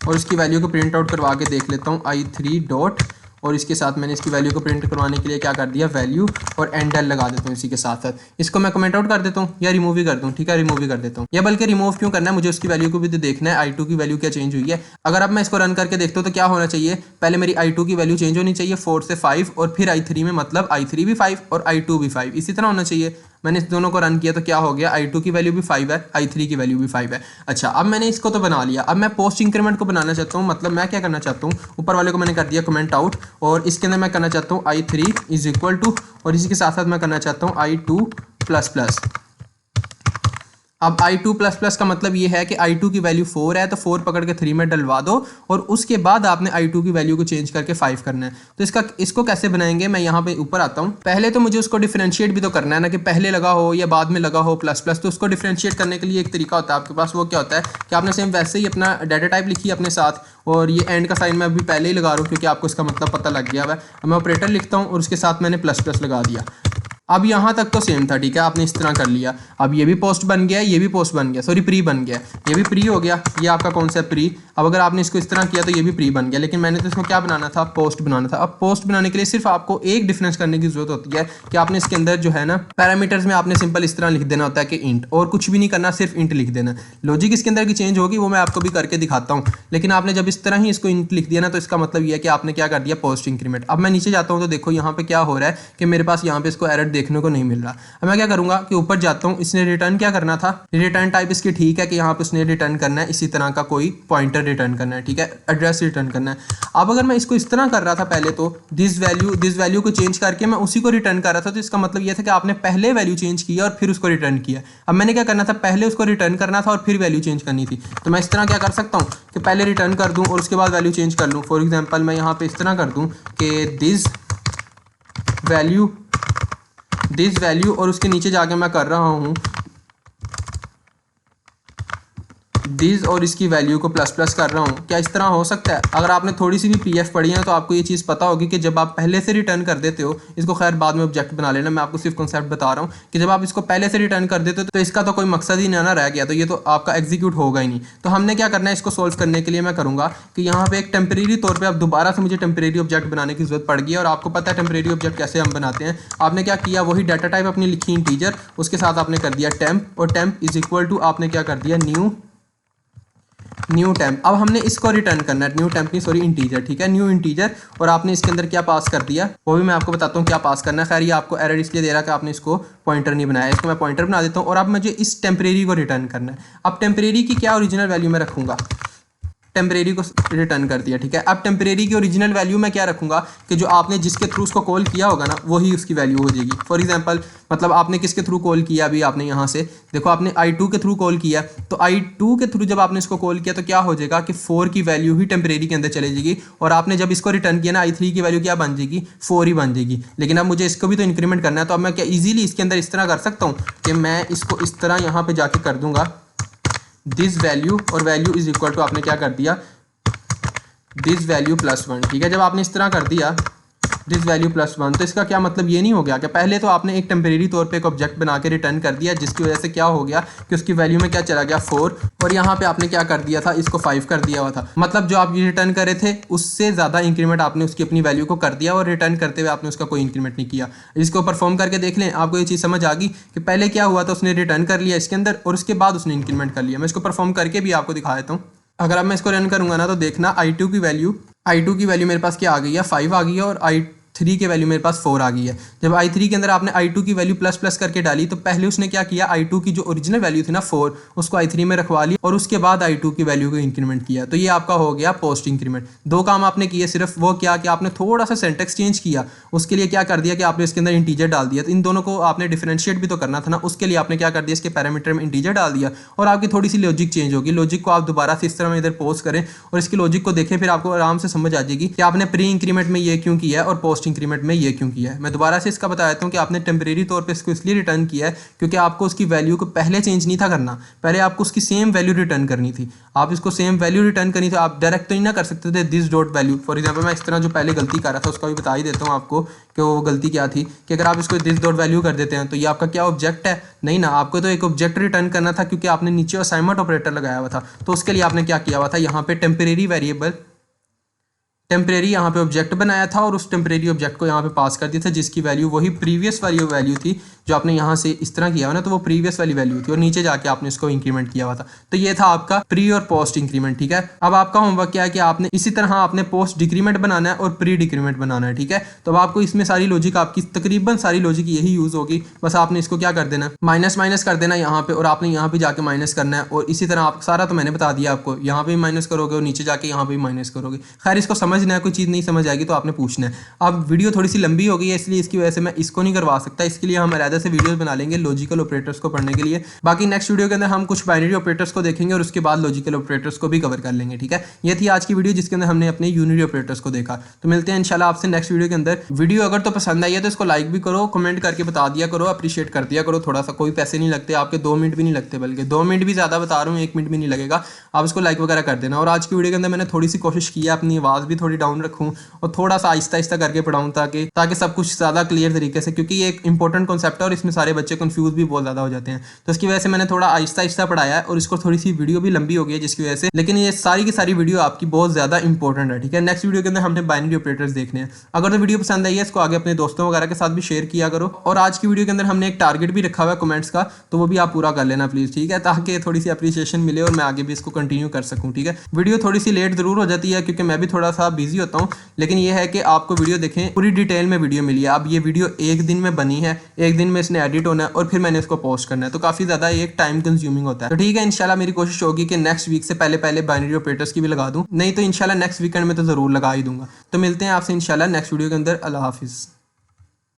और इसकी वैल्यू को प्रिंट आउट करवा के देख लेता हूँ i3 डॉट, और इसके साथ मैंने इसकी वैल्यू को प्रिंट करवाने के लिए क्या कर दिया, वैल्यू और एंडल लगा देता हूँ इसी के साथ साथ। इसको मैं कमेंट आउट कर देता हूँ या रिमूव ही कर दूँ, ठीक है, रिमूव ही कर देता हूँ। या बल्कि रिमूव क्यों करना है, मुझे उसकी वैल्यू को भी तो देखना है, i2 की वैल्यू क्या चेंज हुई है। अगर अब मैं इसको रन करके देखता हूँ तो क्या होना चाहिए, पहले मेरी i2 की वैल्यू चेंज होनी चाहिए 4 से 5, और फिर i3 में मतलब i3 भी 5 और i2 भी 5, इसी तरह होना चाहिए। मैंने इस दोनों को रन किया तो क्या हो गया, i2 की वैल्यू भी 5 है, i3 की वैल्यू भी 5 है। अच्छा, अब मैंने इसको तो बना लिया, अब मैं पोस्ट इंक्रीमेंट को बनाना चाहता हूँ। मतलब मैं क्या करना चाहता हूँ, ऊपर वाले को मैंने कर दिया कमेंट आउट, और इसके अंदर मैं करना चाहता हूँ i3 इज इक्वल टू, और इसी के साथ साथ मैं करना चाहता हूँ i2 प्लस प्लस। अब i2 प्लस प्लस का मतलब ये है कि i2 की वैल्यू 4 है, तो 4 पकड़ के 3 में डलवा दो, और उसके बाद आपने i2 की वैल्यू को चेंज करके 5 करना है। तो इसको कैसे बनाएंगे, मैं यहाँ पे ऊपर आता हूँ। पहले तो मुझे उसको डिफरेंशिएट भी तो करना है ना, कि पहले लगा हो या बाद में लगा हो प्लस प्लस। तो उसको डिफरेंशिएट करने के लिए एक तरीका होता है आपके पास, वो क्या होता है कि आपने सेम वैसे ही अपना डाटा टाइप लिखी अपने साथ, और ये एंड का साइन मैं अभी पहले ही लगा रहा हूँ क्योंकि आपको इसका मतलब पता लग गया है। मैं ऑपरेटर लिखता हूँ और उसके साथ मैंने प्लस प्लस लगा दिया। अब यहाँ तक तो सेम था, ठीक है, आपने इस तरह कर लिया। अब ये भी पोस्ट बन गया, ये भी पोस्ट बन गया, सॉरी प्री बन गया, ये भी प्री हो गया, ये आपका कौन सा प्री। अब अगर आपने इसको इस तरह किया तो ये भी प्री बन गया, लेकिन मैंने तो इसको क्या बनाना था, पोस्ट बनाना था। अब पोस्ट बनाने के लिए सिर्फ आपको एक डिफरेंस करने की जरूरत होती है कि आपने इसके अंदर जो है ना पैरामीटर्स में आपने सिंपल इस तरह लिख देना होता है कि इंट, और कुछ भी नहीं करना, सिर्फ इंट लिख देना। लॉजिक इसके अंदर की चेंज होगी, वो मैं आपको भी करके दिखाता हूँ, लेकिन आपने जब इस तरह ही इसको इंट लिख दिया ना, तो इसका मतलब ये है कि आपने क्या कर दिया, पोस्ट इंक्रीमेंट। अब मैं नीचे जाता हूँ तो देखो यहाँ पे क्या हो रहा है कि मेरे पास यहाँ पे इसको एरर देखने को नहीं मिल रहा। अब मैं क्या करूंगा कि ऊपर जाता हूं, इसने रिटर्न क्या करना था, रिटर्न टाइप इसकी ठीक है कि यहाँ पे उसने रिटर्न करना है इसी तरह का कोई पॉइंटर रिटर्न करना है, ठीक है, एड्रेस रिटर्न करना है। अब अगर मैं इसको इस तरह कर रहा था पहले, तो दिस वैल्यू को चेंज करके मैं उसी को रिटर्न कर रहा था, तो इसका मतलब यह था कि आपने पहले वैल्यू चेंज किया और फिर उसको रिटर्न किया। अब मैंने क्या करना था, पहले उसको रिटर्न करना था और फिर वैल्यू चेंज करनी थी। तो मैं इस तरह क्या कर सकता हूँ कि पहले रिटर्न कर दूँ और उसके बाद वैल्यू चेंज कर लूँ। फॉर एग्जाम्पल मैं यहाँ पे इस तरह कर दूँ कि दिस वैल्यू, और उसके नीचे जाके मैं कर रहा हूँ दिस, और इसकी वैल्यू को प्लस प्लस कर रहा हूँ। क्या इस तरह हो सकता है? अगर आपने थोड़ी सी भी पीएफ पढ़ी है तो आपको ये चीज़ पता होगी कि जब आप पहले से रिटर्न कर देते हो, इसको खैर बाद में ऑब्जेक्ट बना लेना, मैं आपको सिर्फ कॉन्सेप्ट बता रहा हूँ कि जब आप इसको पहले से रिटर्न कर देते हो तो इसका तो कोई मकसद ही ना रह गया, तो ये तो आपका एग्जीक्यूट होगा ही नहीं। तो हमने क्या करना है, इसको सोल्व करने के लिए मैं करूँगा कि यहाँ पे एक टेम्परेरी तौर पर अब दोबारा से मुझे टेम्परेरी ऑब्जेक्ट बनाने की जरूरत पड़ गई है, और आपको पता है टेम्परेरी ऑब्जेक्ट कैसे हम बनाते हैं। आपने क्या किया, वही डाटा टाइप अपनी लिखी इंटीजर, उसके साथ आपने कर दिया टेम्प, और टेम्प इज इक्वल टू आपने क्या कर दिया, न्यू टेम्प। अब हमने इसको रिटर्न करना है, न्यू टेम्प नहीं सॉरी इंटीजर, ठीक है, न्यू इंटीजर। और आपने इसके अंदर क्या पास कर दिया, वो भी मैं आपको बताता हूँ क्या पास करना है। खैर ये आपको एरर इसलिए दे रहा है कि आपने इसको पॉइंटर नहीं बनाया, इसको मैं पॉइंटर बना देता हूँ। और अब मुझे इस टेम्परेरी को रिटर्न करना है। अब टेम्परेरी की क्या ओरिजिनल वैल्यू मैं रखूँगा, टेम्परेरी को रिटर्न कर दिया, ठीक है। अब टेम्परेरी की ओरिजिनल वैल्यू मैं क्या रखूँगा कि जो आपने जिसके थ्रू उसको कॉल किया होगा ना, वही उसकी वैल्यू हो जाएगी। फॉर एग्जांपल मतलब आपने किसके थ्रू कॉल किया, अभी आपने यहाँ से देखो आपने i2 के थ्रू कॉल किया, तो i2 के थ्रू जब आपने इसको कॉल किया तो क्या हो जाएगा कि 4 की वैल्यू ही टेम्परेरी के अंदर चले जाएगी, और आपने जब इसको रिटर्न किया ना i3 की वैल्यू क्या बन जाएगी, 4 ही बन जाएगी। लेकिन अब मुझे इसको भी तो इंक्रीमेंट करना है, तो अब मैं क्या ईजिली इसके अंदर इस तरह कर सकता हूँ कि मैं इसको इस तरह यहाँ पर जाके कर दूंगा दिस वैल्यू, और वैल्यू इज इक्वल टू आपने क्या कर दिया, दिस वैल्यू प्लस 1, ठीक है। जब आपने इस तरह कर दिया दिस वैल्यू प्लस 1, तो इसका क्या मतलब ये नहीं हो गया कि पहले तो आपने एक टेम्परेरी तौर पे एक ऑब्जेक्ट बना के रिटर्न कर दिया, जिसकी वजह से क्या हो गया कि उसकी वैल्यू में क्या चला गया 4, और यहाँ पे आपने क्या कर दिया था, इसको 5 कर दिया हुआ था। मतलब जो आप ये रिटर्न करे थे उससे ज़्यादा इंक्रीमेंट आपने उसकी अपनी वैल्यू को कर दिया, और रिटर्न करते हुए आपने उसका कोई इंक्रीमेंट नहीं किया। इसको परफॉर्म करके देख लें, आपको ये चीज़ समझ आ गई कि पहले क्या हुआ था, उसने रिटर्न कर लिया इसके अंदर और उसके बाद उसने इंक्रीमेंट कर लिया। मैं इसको परफॉर्म करके भी आपको दिखा देता हूँ। अगर अब मैं इसको रन करूँगा ना, तो देखना i2 की वैल्यू मेरे पास क्या आ गई है, 5 आ गई है, और i3 की वैल्यू मेरे पास 4 आ गई है। जब i3 के अंदर आपने i2 की वैल्यू प्लस प्लस करके डाली, तो पहले उसने क्या किया, i2 की जो ओरिजिनल वैल्यू थी ना 4, उसको i3 में रखवा ली, और उसके बाद i2 की वैल्यू को इंक्रीमेंट किया। तो ये आपका हो गया पोस्ट इंक्रीमेंट। दो काम आपने किए सिर्फ, वो क्या कि आपने थोड़ा सा सेंटेक्स चेंज किया, उसके लिए क्या कर दिया कि आपने इसके अंदर इंटीजर डाल दिया। तो इन दोनों को आपने डिफरेंशिएट भी तो करना था ना, उसके लिए आपने क्या कर दिया, इसके पैरामीटर में इंटीजर डाल दिया, और आपकी थोड़ी सी लॉजिक चेंज होगी। लॉजिक को आप दोबारा से इस तरह में इधर पोस्ट करें और इसकी लॉजिक को देखें, फिर आपको आराम से समझ आ जाएगी कि आपने प्री इंक्रीमेंट में ये क्यों किया है और पोस्ट इंक्रीमेंट में ये क्यों किया है। मैं दोबारा से इसका बता देता हूँ कि आपने टेम्परेरी तौर पे इसको इसलिए रिटर्न किया है क्योंकि आपको उसकी वैल्यू को पहले चेंज नहीं था करना, पहले आपको उसकी सेम वैल्यू रिटर्न करनी थी। आप इसको सेम वैल्यू रिटर्न करनी थी, आप डायरेक्ट तो नहीं ना कर सकते थे this dot value. For example मैं इस तरह जो पहले गलती कर रहा था उसका भी बता ही देता हूँ आपको कि वो गलती क्या थी, कि अगर आप इसको दिस डॉट वैल्यू कर देते हैं तो ये आपका क्या ऑब्जेक्ट है, नहीं ना, आपको तो एक ऑब्जेक्ट रिटर्न करना था क्योंकि आपने नीचे असाइनमेंट ऑपरेटर लगाया हुआ था। तो उसके लिए आपने क्या किया हुआ था, यहाँ पे टेम्परेरी वेरिएबल टेम्परेरी यहाँ पे ऑब्जेक्ट बनाया था और उस टेम्परेरी ऑब्जेक्ट को यहाँ पे पास कर दिया था जिसकी वैल्यू वही प्रीवियस वाली वैल्यू थी जो आपने यहाँ से इस तरह किया हुआ ना, तो वो प्रीवियस वाली वैल्यू थी और नीचे जाके आपने इसको इंक्रीमेंट किया हुआ था। तो ये था आपका प्री और पोस्ट इंक्रीमेंट, ठीक है। अब आपका होमवर्क क्या है कि आपने इसी तरह आपने पोस्ट डिक्रीमेंट बनाना है और प्री डिक्रीमेंट बनाना है, ठीक है। तो अब आपको इसमें सारी लॉजिक आपकी तकरीबन सारी लॉजिक यही यूज होगी, बस आपने इसको क्या कर देना, माइनस माइनस कर देना यहाँ पे और आपने यहाँ पे जाके माइनस करना है। और इसी तरह आप सारा तो मैंने बता दिया आपको, यहाँ पे भी माइनस करोगे और नीचे जाके यहाँ पे भी माइनस करोगे। खैर इसको समझना है, कोई चीज़ नहीं समझ आएगी तो आपने पूछना है। अब वीडियो थोड़ी सी लंबी हो गई है इसलिए इसकी वजह से मैं इसको नहीं करवा सकता, इसके लिए हम अलग से वीडियोस बना लेंगे लॉजिकल ऑपरेटर्स को पढ़ने के लिए। बाकी नेक्स्ट वीडियो के अंदर हम कुछ बाइनरी ऑपरेटर्स को देखेंगे और उसके बाद लॉजिकल ऑपरेटर्स को भी कवर कर लेंगे, ठीक है। ये थी आज की वीडियो जिसके अंदर हमने अपने यूनिरी ऑपरेटर्स को देखा। तो मिलते हैं इंशाल्लाह आपसे नेक्स्ट वीडियो के अंदर। वीडियो अगर तो पसंद आई है तो इसको लाइक भी करो, कमेंट करके बता दिया करो, अप्रिशिएट कर दिया करो थोड़ा सा, कोई पैसे नहीं लगते आपके, 2 मिनट भी नहीं लगते, बल्कि 2 मिनट भी ज़्यादा बता रहा हूँ, 1 मिनट भी नहीं लगेगा। आप इसको लाइक वगैरह कर देना। और आज की वीडियो के अंदर मैंने थोड़ी सी कोशिश की है अपनी आवाज़ भी थोड़ी डाउन रखूँ और थोड़ा सा आहिस्ता आहिस्ता करके पढ़ाऊँ ताकि सब कुछ ज़्यादा क्लियर तरीके से, क्योंकि ये एक इंपॉर्टेंट कॉन्सेप्ट है और इसमें सारे बच्चे कंफ्यूज भी बहुत ज़्यादा हो जाते हैं। तो इसकी वजह से मैंने थोड़ा आहिस्ता आहिस्ता पढ़ाया है और इसको थोड़ी सी वीडियो भी लंबी हो गई है जिसकी वजह से, लेकिन ये सारी की सारी वीडियो आपकी बहुत ज़्यादा इंपॉर्टेंट है, ठीक है। नेक्स्ट वीडियो के अंदर हमने बाइनरी ऑपरेटर्स देखने हैं। अगर तो वीडियो पसंद आई है इसको आगे अपने दोस्तों वगैरह के साथ भी शेयर किया करो। और आज की वीडियो के अंदर हमने एक टारगेट भी रखा हुआ है कमेंट्स का, तो वो भी आप पूरा कर लेना प्लीज़, ठीक है, ताकि थोड़ी सी अप्रिसिएशन मिले और मैं आगे भी इसको कंटिन्यू कर सकूँ, ठीक है। वीडियो थोड़ी सी लेट ज़रूर हो जाती है क्योंकि मैं भी थोड़ा सा बिजी होता हूँ, लेकिन ये है कि आपको वीडियो देखें पूरी डिटेल में वीडियो मिली है। अब ये वीडियो एक दिन में बनी है, एक दिन में इसने एडिट होना है और फिर मैंने इसको पोस्ट करना है, तो काफ़ी ज़्यादा एक टाइम कंज्यूमिंग होता है। तो ठीक है, इंशाल्लाह मेरी कोशिश होगी कि नेक्स्ट वीक से पहले बाइनरी ऑपरेटर्स की भी लगा दूँ, नहीं तो इंशाल्लाह नेक्स्ट वीकेंड में तो ज़रूर लगा ही दूंगा। तो मिलते हैं आपसे इंशाल्लाह नेक्स्ट वीडियो के अंदर। अल्लाह हाफिज़।